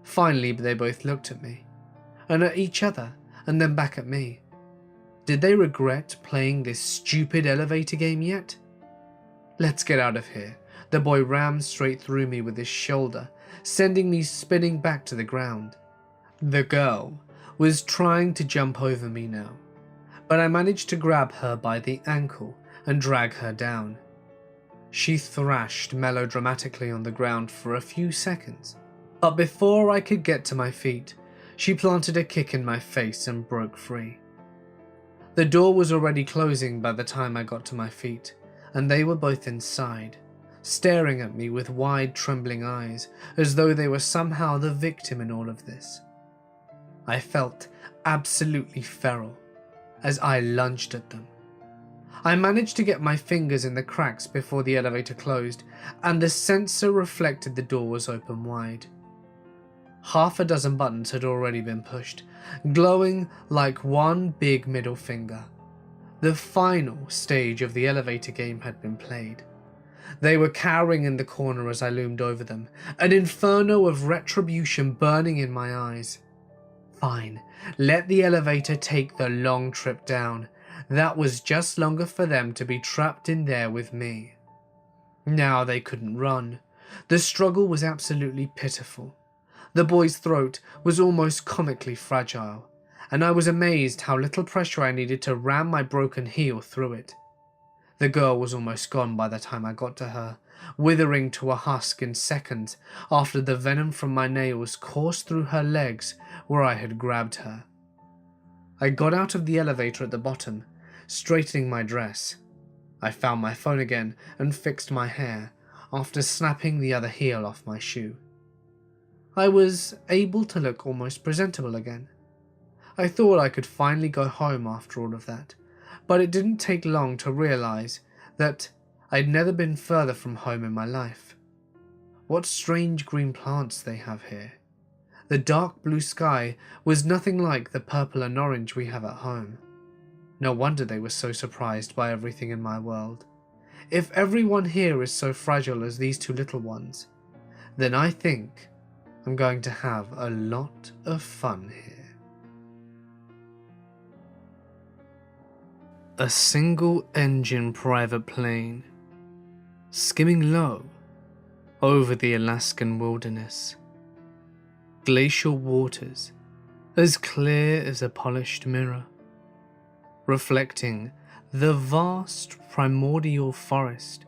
Finally, they both looked at me, and at each other, and then back at me. Did they regret playing this stupid elevator game yet? Let's get out of here. The boy rammed straight through me with his shoulder, sending me spinning back to the ground. The girl was trying to jump over me now, but I managed to grab her by the ankle and drag her down. She thrashed melodramatically on the ground for a few seconds, but before I could get to my feet, she planted a kick in my face and broke free. The door was already closing by the time I got to my feet, and they were both inside, staring at me with wide, trembling eyes, as though they were somehow the victim in all of this. I felt absolutely feral as I lunged at them. I managed to get my fingers in the cracks before the elevator closed, and the sensor reflected the door was open wide. Half a dozen buttons had already been pushed, glowing like one big middle finger. The final stage of the elevator game had been played. They were cowering in the corner as I loomed over them, an inferno of retribution burning in my eyes. Fine, let the elevator take the long trip down. That was just longer for them to be trapped in there with me. Now they couldn't run. The struggle was absolutely pitiful. The boy's throat was almost comically fragile, and I was amazed how little pressure I needed to ram my broken heel through it. The girl was almost gone by the time I got to her, withering to a husk in seconds after the venom from my nails coursed through her legs where I had grabbed her. I got out of the elevator at the bottom, straightening my dress. I found my phone again and fixed my hair after snapping the other heel off my shoe. I was able to look almost presentable again. I thought I could finally go home after all of that, but it didn't take long to realize that I'd never been further from home in my life. What strange green plants they have here. The dark blue sky was nothing like the purple and orange we have at home. No wonder they were so surprised by everything in my world. If everyone here is so fragile as these two little ones, then I think I'm going to have a lot of fun here. A single-engine private plane, skimming low over the Alaskan wilderness. Glacial waters, as clear as a polished mirror, reflecting the vast primordial forest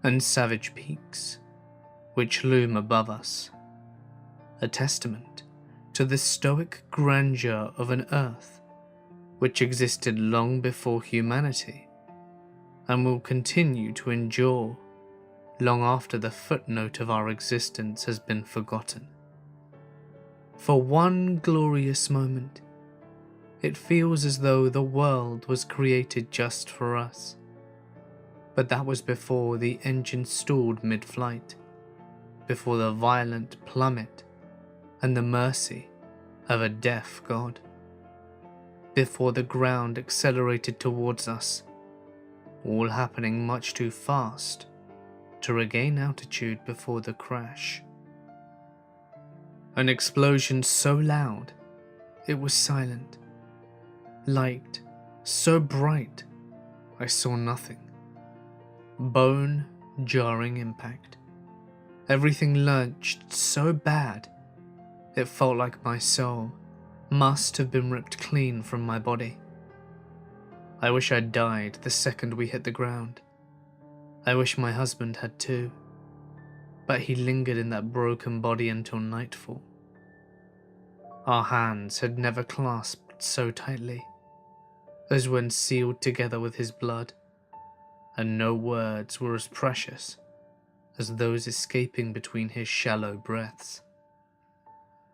and savage peaks which loom above us, a testament to the stoic grandeur of an earth which existed long before humanity, and will continue to endure long after the footnote of our existence has been forgotten. For one glorious moment, it feels as though the world was created just for us. But that was before the engine stalled mid-flight, before the violent plummet and the mercy of a deaf God, before the ground accelerated towards us, all happening much too fast to regain altitude before the crash. An explosion so loud it was silent, light so bright I saw nothing. Bone-jarring impact. Everything lurched so bad, it felt like my soul must have been ripped clean from my body. I wish I'd died the second we hit the ground. I wish my husband had too, but he lingered in that broken body until nightfall. Our hands had never clasped so tightly as when sealed together with his blood, and no words were as precious as those escaping between his shallow breaths.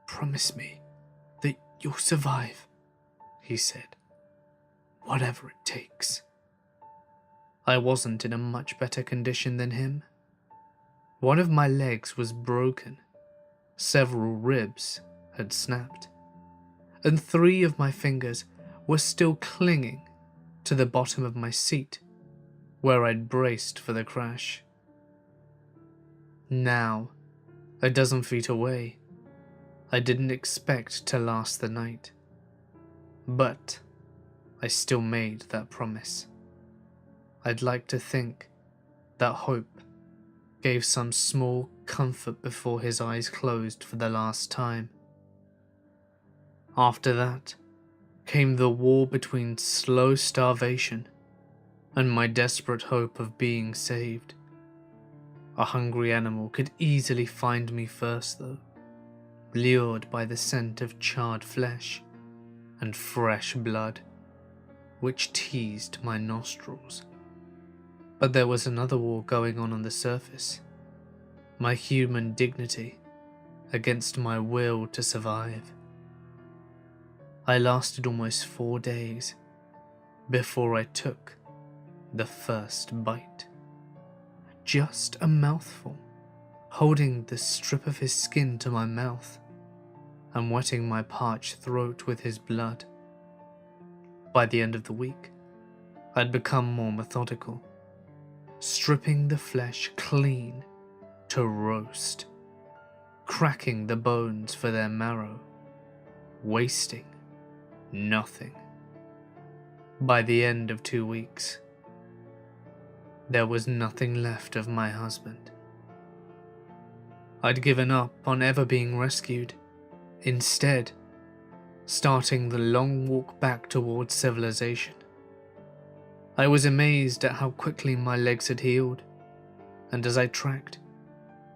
"Promise me that you'll survive," he said, "whatever it takes." I wasn't in a much better condition than him. One of my legs was broken, several ribs had snapped, and 3 of my fingers were still clinging to the bottom of my seat where I'd braced for the crash. Now, a dozen feet away, I didn't expect to last the night, but I still made that promise. I'd like to think that hope gave some small comfort before his eyes closed for the last time. After that came the war between slow starvation and my desperate hope of being saved. A hungry animal could easily find me first though, lured by the scent of charred flesh and fresh blood, which teased my nostrils. But there was another war going on the surface, my human dignity against my will to survive. I lasted almost 4 days before I took the first bite. Just a mouthful, holding the strip of his skin to my mouth and wetting my parched throat with his blood. By the end of the week, I'd become more methodical, stripping the flesh clean to roast, cracking the bones for their marrow, wasting nothing. By the end of 2 weeks, there was nothing left of my husband. I'd given up on ever being rescued, instead starting the long walk back towards civilization. I was amazed at how quickly my legs had healed, and as I tracked,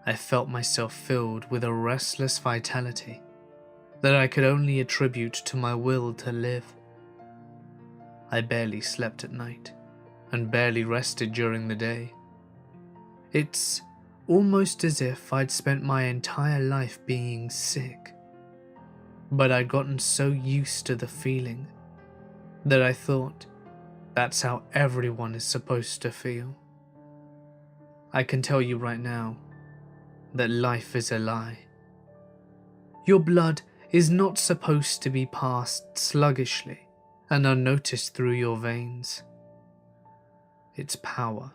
I felt myself filled with a restless vitality that I could only attribute to my will to live. I barely slept at night, and barely rested during the day. It's almost as if I'd spent my entire life being sick, but I'd gotten so used to the feeling that I thought that's how everyone is supposed to feel. I can tell you right now that life is a lie. Your blood is not supposed to be passed sluggishly and unnoticed through your veins. Its power,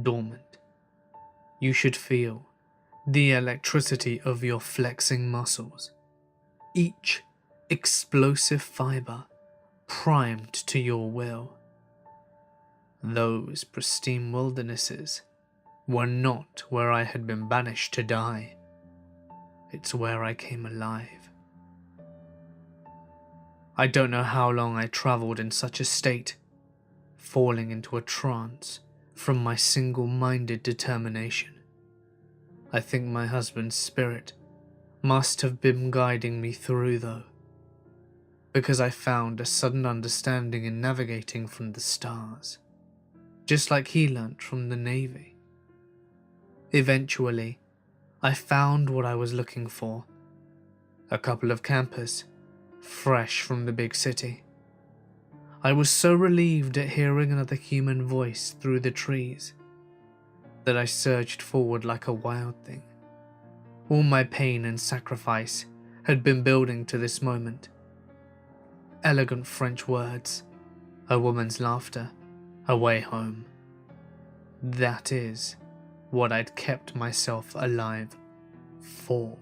dormant. You should feel the electricity of your flexing muscles, each explosive fiber primed to your will. Those pristine wildernesses were not where I had been banished to die. It's where I came alive. I don't know how long I travelled in such a state, falling into a trance from my single-minded determination. I think my husband's spirit must have been guiding me through though, because I found a sudden understanding in navigating from the stars, just like he learnt from the Navy. Eventually, I found what I was looking for. A couple of campers, fresh from the big city. I was so relieved at hearing another human voice through the trees that I surged forward like a wild thing. All my pain and sacrifice had been building to this moment. Elegant French words, a woman's laughter, a way home. That is what I'd kept myself alive for.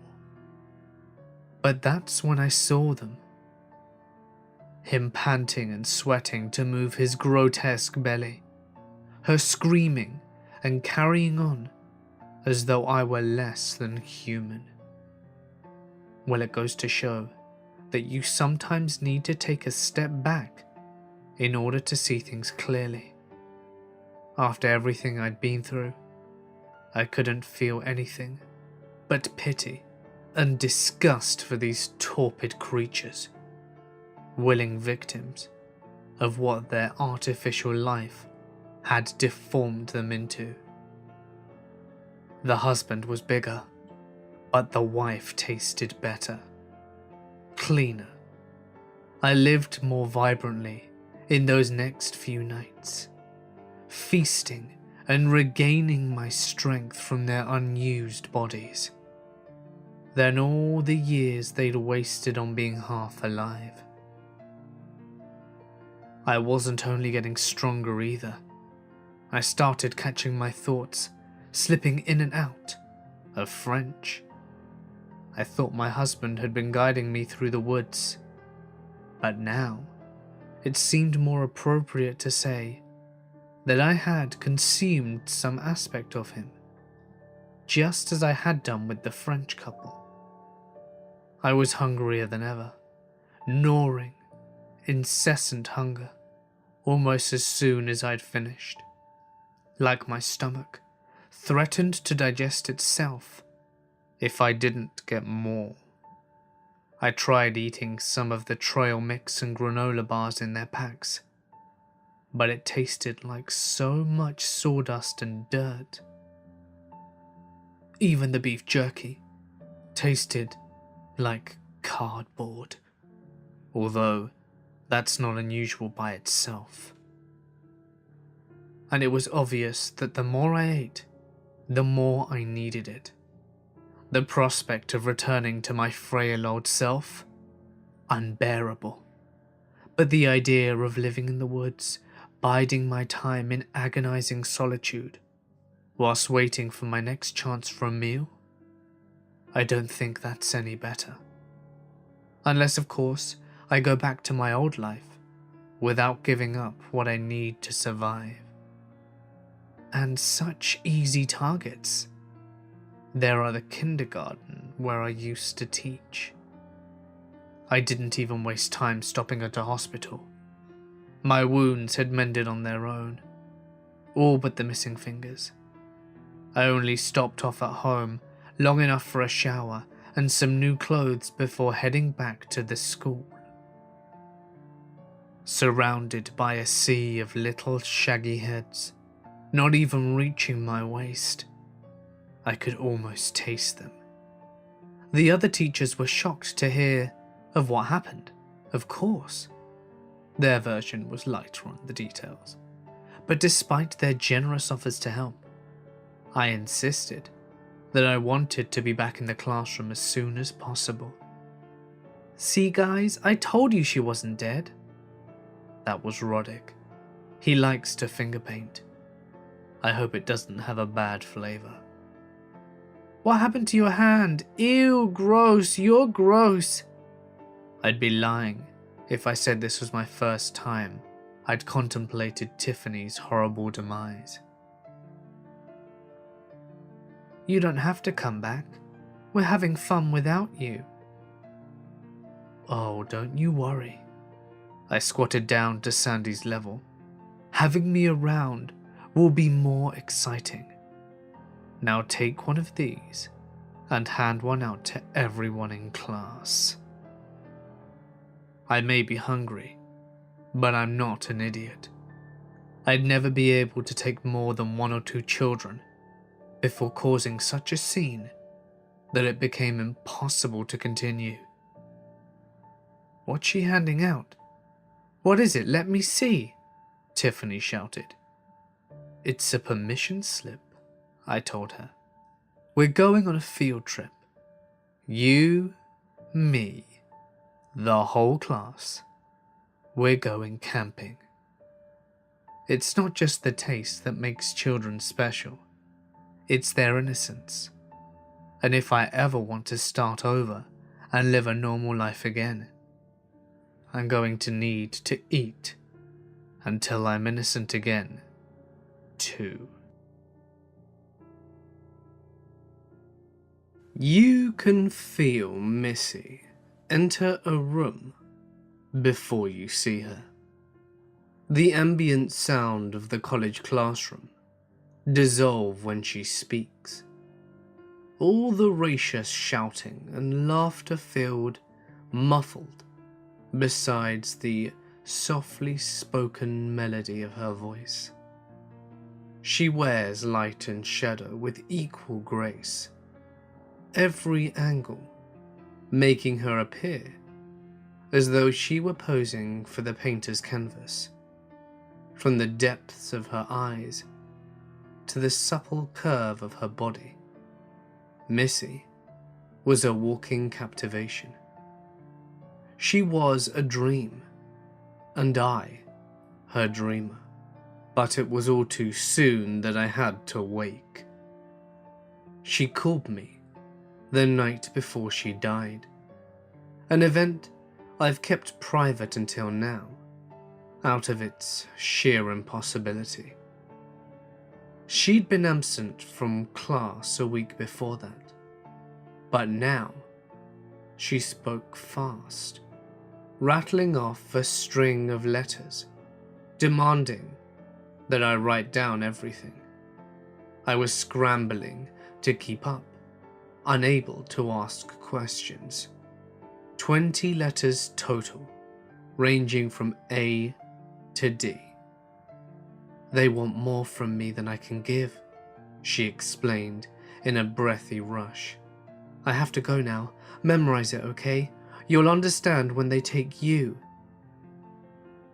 But that's when I saw them. Him panting and sweating to move his grotesque belly, her screaming and carrying on as though I were less than human. Well, it goes to show that you sometimes need to take a step back in order to see things clearly. After everything I'd been through, I couldn't feel anything but pity and disgust for these torpid creatures, willing victims of what their artificial life had deformed them into. The husband was bigger, but the wife tasted better, cleaner. I lived more vibrantly in those next few nights, feasting and regaining my strength from their unused bodies than all the years they'd wasted on being half alive. I wasn't only getting stronger either. I started catching my thoughts, slipping in and out of French. I thought my husband had been guiding me through the woods, but now it seemed more appropriate to say that I had consumed some aspect of him, just as I had done with the French couple. I was hungrier than ever, gnawing, incessant hunger, almost as soon as I'd finished. Like my stomach, threatened to digest itself if I didn't get more. I tried eating some of the trail mix and granola bars in their packs, but it tasted like so much sawdust and dirt. Even the beef jerky tasted like cardboard, although that's not unusual by itself. And it was obvious that the more I ate, the more I needed it. The prospect of returning to my frail old self, unbearable. But the idea of living in the woods, biding my time in agonizing solitude, whilst waiting for my next chance for a meal, I don't think that's any better. Unless, of course, I go back to my old life, without giving up what I need to survive. And such easy targets. There are the kindergarten where I used to teach. I didn't even waste time stopping at a hospital. My wounds had mended on their own, all but the missing fingers. I only stopped off at home long enough for a shower and some new clothes before heading back to the school. Surrounded by a sea of little shaggy heads, not even reaching my waist, I could almost taste them. The other teachers were shocked to hear of what happened, of course. Their version was lighter on the details, but despite their generous offers to help, I insisted that I wanted to be back in the classroom as soon as possible. "See guys, I told you she wasn't dead." That was Roddick. He likes to finger paint. I hope it doesn't have a bad flavour. "What happened to your hand? Ew, gross, you're gross." I'd be lying if I said this was my first time I'd contemplated Tiffany's horrible demise. "You don't have to come back. We're having fun without you." "Oh, don't you worry." I squatted down to Sandy's level. "Having me around will be more exciting. Now take one of these and hand one out to everyone in class." I may be hungry, but I'm not an idiot. I'd never be able to take more than 1 or 2 children before causing such a scene that it became impossible to continue. "What's she handing out? What is it? Let me see," Tiffany shouted. "It's a permission slip," I told her. "We're going on a field trip. You, me, the whole class. We're going camping." It's not just the taste that makes children special. It's their innocence. And if I ever want to start over and live a normal life again, I'm going to need to eat until I'm innocent again, too. You can feel Missy enter a room before you see her. The ambient sound of the college classroom dissolve when she speaks. All the raucous shouting and laughter-filled, muffled, besides the softly spoken melody of her voice. She wears light and shadow with equal grace, every angle making her appear as though she were posing for the painter's canvas. From the depths of her eyes to the supple curve of her body, Missy was a walking captivation. She was a dream, and I, her dreamer, but it was all too soon that I had to wake. She called me the night before she died, an event I've kept private until now, out of its sheer impossibility. She'd been absent from class a week before that, but now she spoke fast, rattling off a string of letters, demanding that I write down everything. I was scrambling to keep up, unable to ask questions. 20 letters total, ranging from A to D. "They want more from me than I can give," she explained in a breathy rush. "I have to go now. Memorize it, okay? You'll understand when they take you."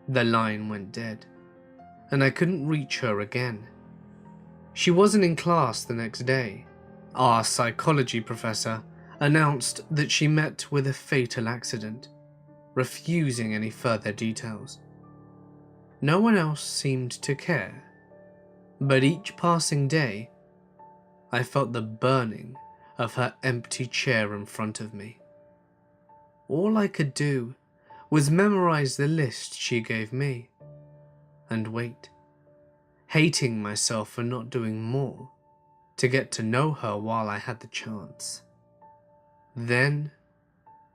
The line went dead, and I couldn't reach her again. She wasn't in class the next day. Our psychology professor announced that she met with a fatal accident, refusing any further details. No one else seemed to care, but each passing day, I felt the burning of her empty chair in front of me. All I could do was memorize the list she gave me, and wait, hating myself for not doing more to get to know her while I had the chance. Then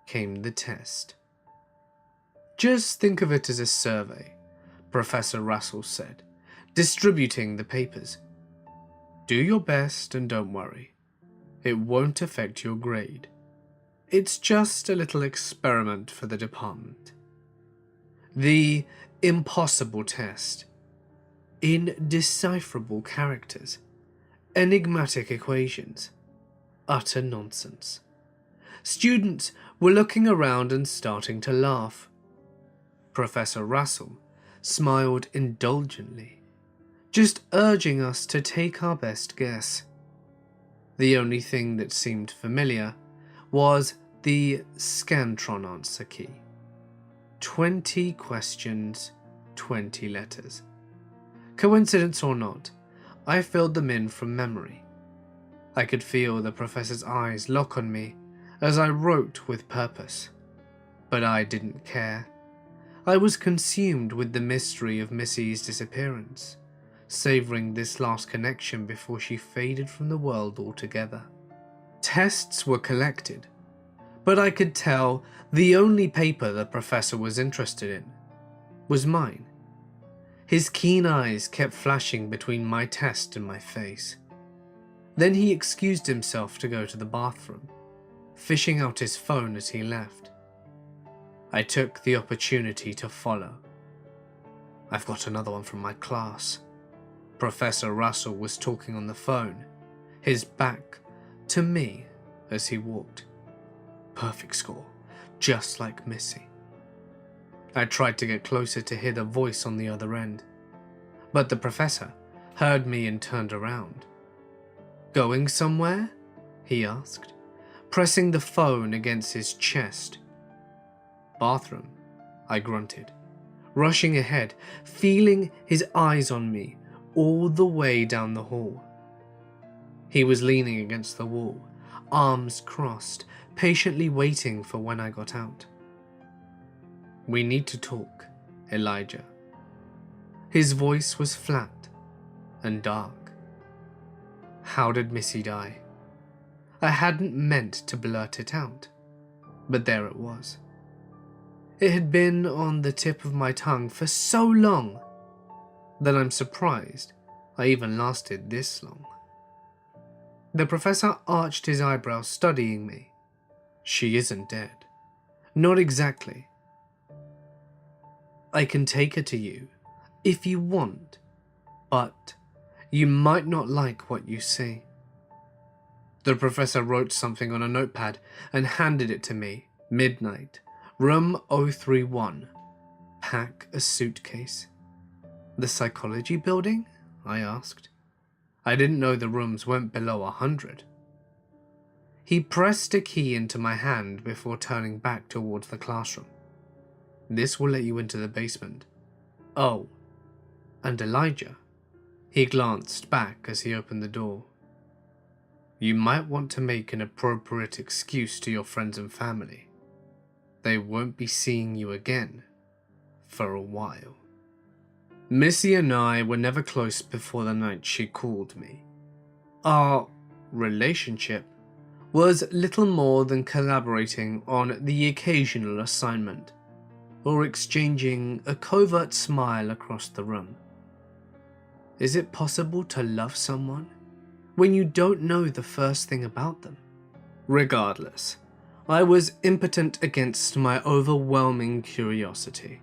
came the test. "Just think of it as a survey," Professor Russell said, distributing the papers. "Do your best and don't worry. It won't affect your grade. It's just a little experiment for the department." The impossible test. Indecipherable characters. Enigmatic equations. Utter nonsense. Students were looking around and starting to laugh. Professor Russell smiled indulgently, just urging us to take our best guess. The only thing that seemed familiar was the Scantron answer key. 20 questions, 20 letters. Coincidence or not, I filled them in from memory. I could feel the professor's eyes lock on me as I wrote with purpose, but I didn't care. I was consumed with the mystery of Missy's disappearance, savouring this last connection before she faded from the world altogether. Tests were collected, but I could tell the only paper the professor was interested in was mine. His keen eyes kept flashing between my test and my face. Then he excused himself to go to the bathroom, fishing out his phone as he left. I took the opportunity to follow. I've got another one from my class. Professor Russell was talking on the phone, his back to me as he walked. Perfect score, just like Missy. I tried to get closer to hear the voice on the other end, but the professor heard me and turned around. Going somewhere? He asked, pressing the phone against his chest. Bathroom, I grunted, rushing ahead, feeling his eyes on me all the way down the hall. He was leaning against the wall, arms crossed, patiently waiting for when I got out. We need to talk, Elijah. His voice was flat and dark. How did Missy die? I hadn't meant to blurt it out, but there it was. It had been on the tip of my tongue for so long that I'm surprised I even lasted this long. The professor arched his eyebrows, studying me. She isn't dead. Not exactly. I can take her to you if you want, but you might not like what you see. The professor wrote something on a notepad and handed it to me. Midnight, room 031. Pack a suitcase. The psychology building? I asked. I didn't know the rooms went below 100. He pressed a key into my hand before turning back towards the classroom. This will let you into the basement. Oh, and Elijah. He glanced back as he opened the door. You might want to make an appropriate excuse to your friends and family. They won't be seeing you again for a while. Missy and I were never close before the night she called me. Our relationship was little more than collaborating on the occasional assignment, or exchanging a covert smile across the room. Is it possible to love someone when you don't know the first thing about them? Regardless, I was impotent against my overwhelming curiosity.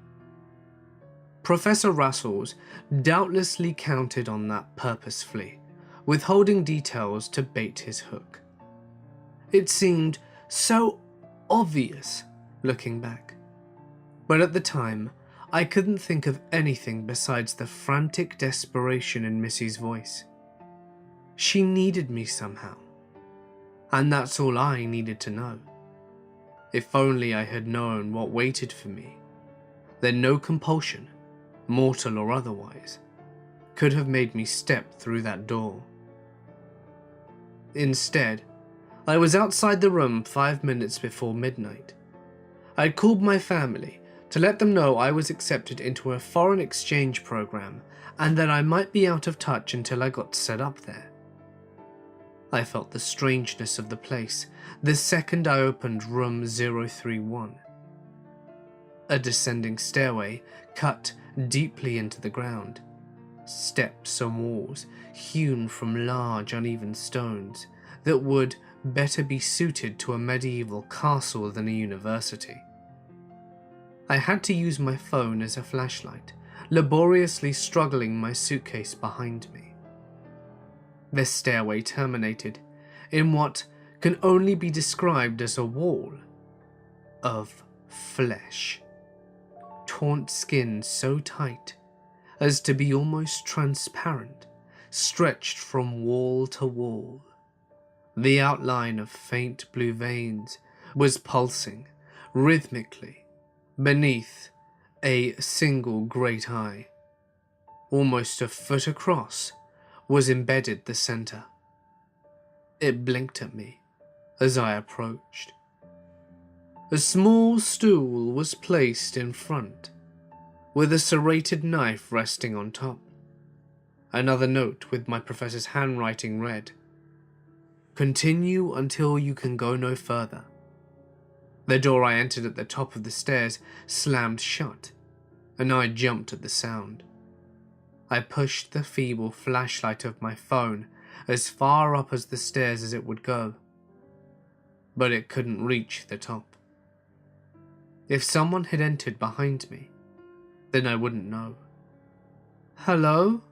Professor Russell's doubtlessly counted on that purposefully, withholding details to bait his hook. It seemed so obvious looking back, but at the time I couldn't think of anything besides the frantic desperation in Missy's voice. She needed me somehow, and that's all I needed to know. If only I had known what waited for me, then no compulsion, mortal or otherwise, could have made me step through that door. Instead, I was outside the room 5 minutes before midnight. I'd called my family to let them know I was accepted into a foreign exchange program and that I might be out of touch until I got set up there. I felt the strangeness of the place the second I opened room 031. A descending stairway cut deeply into the ground. Steps and walls hewn from large uneven stones that would better be suited to a medieval castle than a university. I had to use my phone as a flashlight, laboriously struggling my suitcase behind me. The stairway terminated in what can only be described as a wall of flesh. Taunt skin so tight as to be almost transparent, stretched from wall to wall. The outline of faint blue veins was pulsing rhythmically beneath a single great eye. Almost a foot across was embedded the center. It blinked at me as I approached. A small stool was placed in front, with a serrated knife resting on top. Another note with my professor's handwriting read, "Continue until you can go no further." The door I entered at the top of the stairs slammed shut, and I jumped at the sound. I pushed the feeble flashlight of my phone as far up as the stairs as it would go, but it couldn't reach the top. If someone had entered behind me, then I wouldn't know. Hello?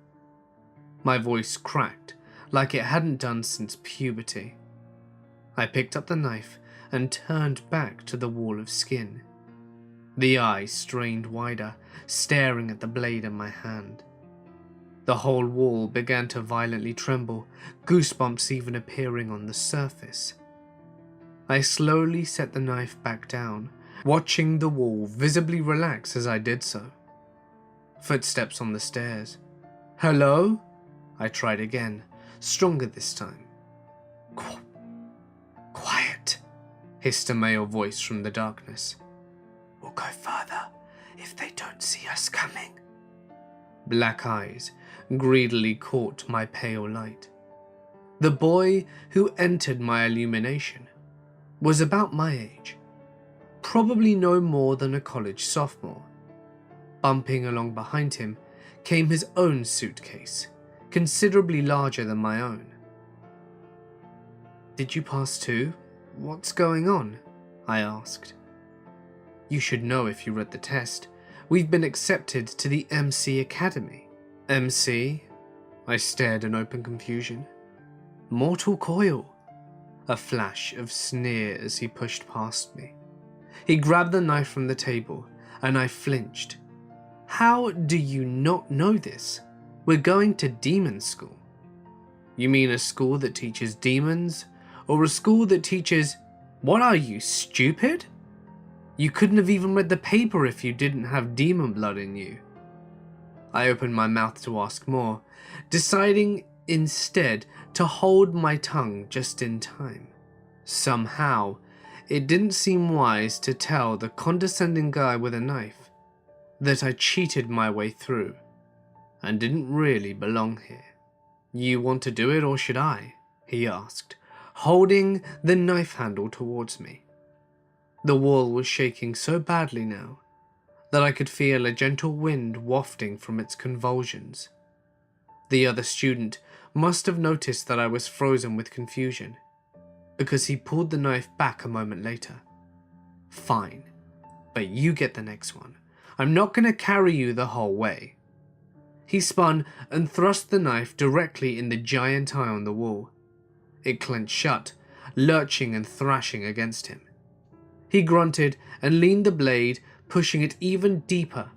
My voice cracked like it hadn't done since puberty. I picked up the knife and turned back to the wall of skin. The eyes strained wider, staring at the blade in my hand. The whole wall began to violently tremble, goosebumps even appearing on the surface. I slowly set the knife back down, watching the wall visibly relax as I did so. Footsteps on the stairs. Hello? I tried again, stronger this time. Quiet, hissed a male voice from the darkness. We'll go further if they don't see us coming. Black eyes greedily caught my pale light. The boy who entered my illumination was about my age, probably no more than a college sophomore. Bumping along behind him came his own suitcase, considerably larger than my own. Did you pass too? What's going on? I asked. You should know if you read the test. We've been accepted to the MC Academy. MC? I stared in open confusion. Mortal coil. A flash of sneer as he pushed past me. He grabbed the knife from the table and I flinched. How do you not know this? We're going to demon school. You mean a school that teaches demons? Or a school that teaches... What are you, stupid? You couldn't have even read the paper if you didn't have demon blood in you. I opened my mouth to ask more, deciding instead to hold my tongue just in time. Somehow, it didn't seem wise to tell the condescending guy with a knife that I cheated my way through and didn't really belong here. You want to do it or should I? He asked, holding the knife handle towards me. The wall was shaking so badly now that I could feel a gentle wind wafting from its convulsions. The other student must have noticed that I was frozen with confusion, because he pulled the knife back a moment later. Fine, but you get the next one. I'm not going to carry you the whole way. He spun and thrust the knife directly in the giant eye on the wall. It clenched shut, lurching and thrashing against him. He grunted and leaned the blade, pushing it even deeper,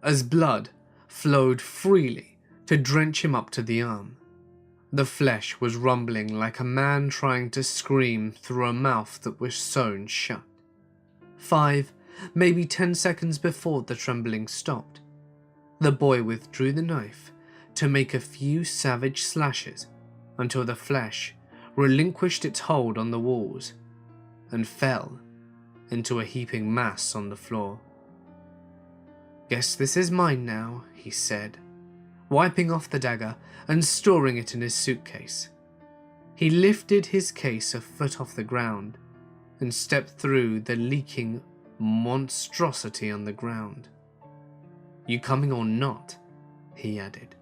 as blood flowed freely to drench him up to the arm. The flesh was rumbling like a man trying to scream through a mouth that was sewn shut. 5, maybe 10 seconds before the trembling stopped, the boy withdrew the knife to make a few savage slashes until the flesh relinquished its hold on the walls and fell into a heaping mass on the floor. Guess this is mine now, he said, wiping off the dagger and storing it in his suitcase. He lifted his case a foot off the ground and stepped through the leaking monstrosity on the ground. You coming or not? He added.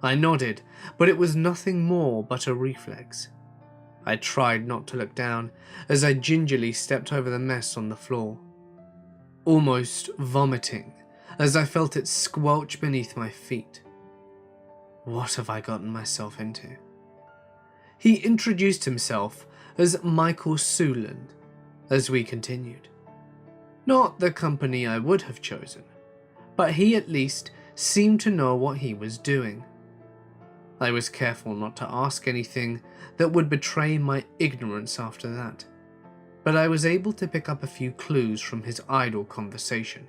I nodded, but it was nothing more but a reflex. I tried not to look down as I gingerly stepped over the mess on the floor, almost vomiting as I felt it squelch beneath my feet. What have I gotten myself into? He introduced himself as Michael Suland as we continued. Not the company I would have chosen, but he at least seemed to know what he was doing. I was careful not to ask anything that would betray my ignorance after that, but I was able to pick up a few clues from his idle conversation.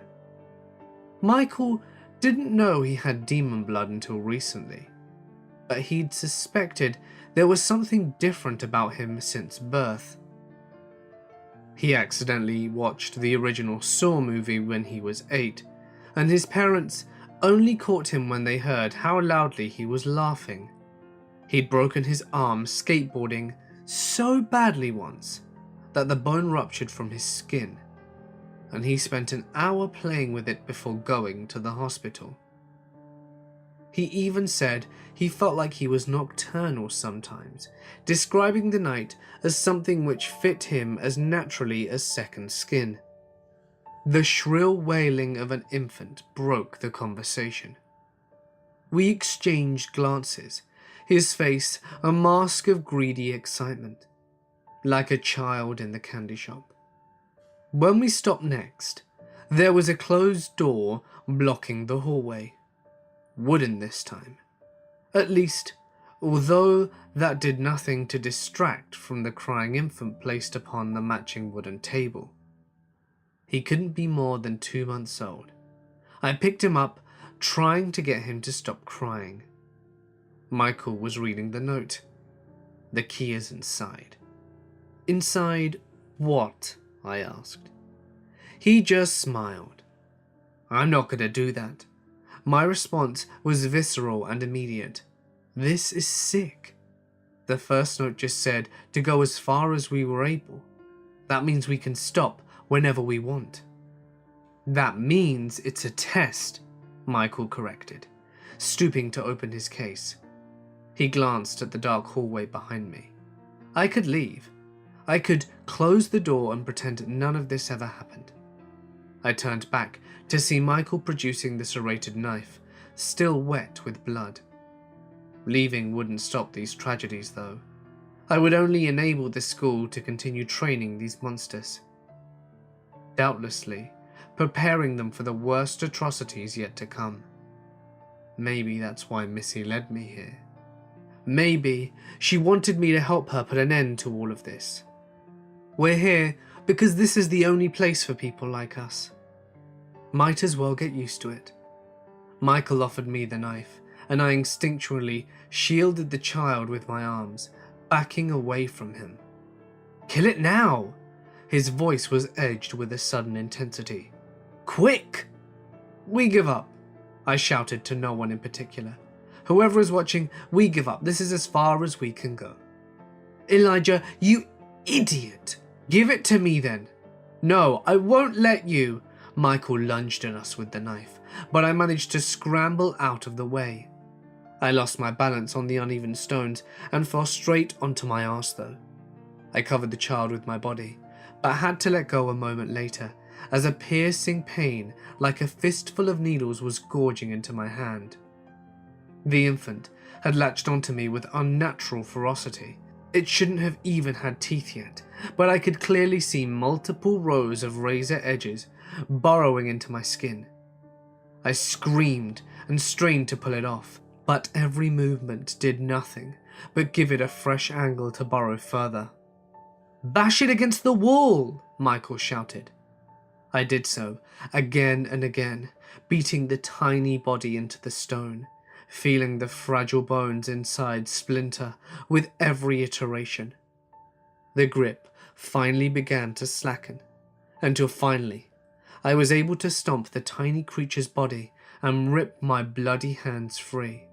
Michael didn't know he had demon blood until recently, but he'd suspected there was something different about him since birth. He accidentally watched the original Saw movie when he was 8, and his parents only caught him when they heard how loudly he was laughing. He'd broken his arm skateboarding so badly once that the bone ruptured from his skin, and he spent an hour playing with it before going to the hospital. He even said he felt like he was nocturnal sometimes, describing the night as something which fit him as naturally as second skin. The shrill wailing of an infant broke the conversation. We exchanged glances, his face a mask of greedy excitement, like a child in the candy shop. When we stopped next, there was a closed door blocking the hallway. Wooden this time. At least, although that did nothing to distract from the crying infant placed upon the matching wooden table. He couldn't be more than 2 months old. I picked him up, trying to get him to stop crying. Michael was reading the note. The key is inside. Inside what? I asked. He just smiled. I'm not going to do that. My response was visceral and immediate. This is sick. The first note just said to go as far as we were able. That means we can stop whenever we want. That means it's a test, Michael corrected, stooping to open his case. He glanced at the dark hallway behind me. I could leave. I could close the door and pretend none of this ever happened. I turned back to see Michael producing the serrated knife, still wet with blood. Leaving wouldn't stop these tragedies, though. I would only enable the school to continue training these monsters. Doubtlessly, preparing them for the worst atrocities yet to come. Maybe that's why Missy led me here. Maybe she wanted me to help her put an end to all of this. We're here because this is the only place for people like us. Might as well get used to it. Michael offered me the knife, and I instinctually shielded the child with my arms, backing away from him. Kill it now! His voice was edged with a sudden intensity. Quick! We give up, I shouted to no one in particular. Whoever is watching, we give up. This is as far as we can go. Elijah, you idiot! Give it to me then. No, I won't let you. Michael lunged at us with the knife, but I managed to scramble out of the way. I lost my balance on the uneven stones and fell straight onto my arse though. I covered the child with my body, but had to let go a moment later as a piercing pain like a fistful of needles was gorging into my hand. The infant had latched onto me with unnatural ferocity. It shouldn't have even had teeth yet, but I could clearly see multiple rows of razor edges burrowing into my skin. I screamed and strained to pull it off, but every movement did nothing but give it a fresh angle to burrow further. Bash it against the wall, Michael shouted. I did so, again and again, beating the tiny body into the stone, feeling the fragile bones inside splinter with every iteration. The grip finally began to slacken, until finally I was able to stomp the tiny creature's body and rip my bloody hands free.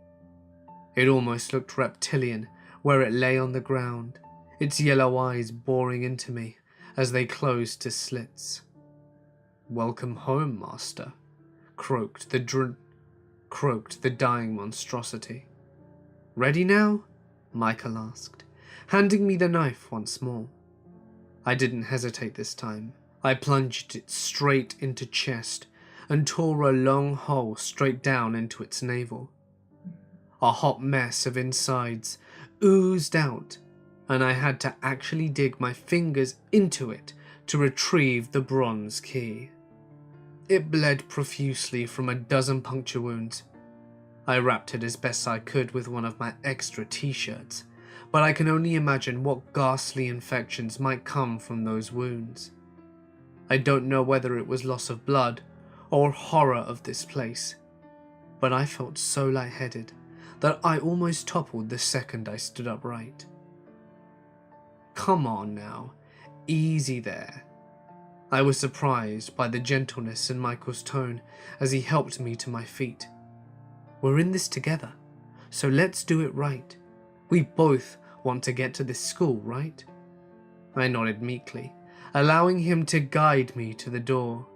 It almost looked reptilian where it lay on the ground, its yellow eyes boring into me as they closed to slits. Welcome home, master, croaked the dying monstrosity. Ready now? Michael asked, handing me the knife once more. I didn't hesitate this time. I plunged it straight into chest and tore a long hole straight down into its navel. A hot mess of insides oozed out, and I had to actually dig my fingers into it to retrieve the bronze key. It bled profusely from a dozen puncture wounds. I wrapped it as best I could with one of my extra t-shirts, but I can only imagine what ghastly infections might come from those wounds. I don't know whether it was loss of blood or horror of this place, but I felt so lightheaded that I almost toppled the second I stood upright. Come on now, easy there. I was surprised by the gentleness in Michael's tone as he helped me to my feet. We're in this together, so let's do it right. We both want to get to this school, right? I nodded meekly, allowing him to guide me to the door.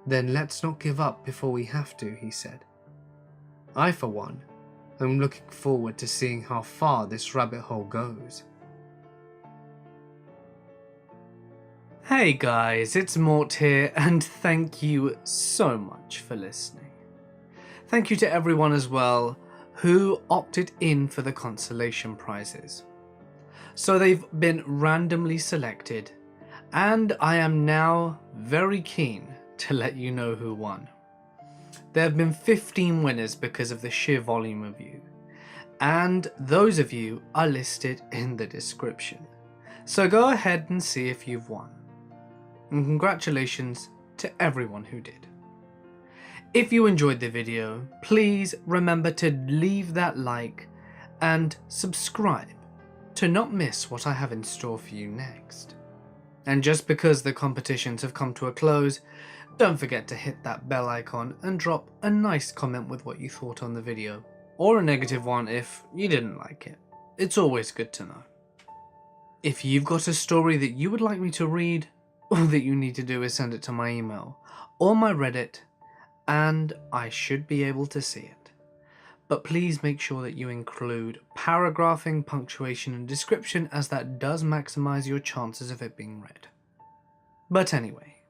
Then let's not give up before we have to, he said. I, for one, am looking forward to seeing how far this rabbit hole goes. Hey guys, it's Mort here, and thank you so much for listening. thank you to everyone as well who opted in for the consolation prizes. So they've been randomly selected, and I am now very keen to let you know who won. There have been 15 winners because of the sheer volume of you, and those of you are listed in the description. So go ahead and see if you've won. And congratulations to everyone who did. If you enjoyed the video, please remember to leave that like and subscribe to not miss what I have in store for you next. And just because the competitions have come to a close, don't forget to hit that bell icon and drop a nice comment with what you thought on the video, or a negative one if you didn't like it. It's always good to know. If you've got a story that you would like me to read, all that you need to do is send it to my email or my Reddit, and I should be able to see it. But please make sure that you include paragraphing, punctuation and description, as that does maximize your chances of it being read. But anyway,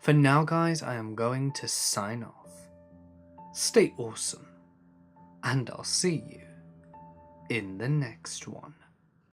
for now guys, I am going to sign off. Stay awesome, and I'll see you in the next one.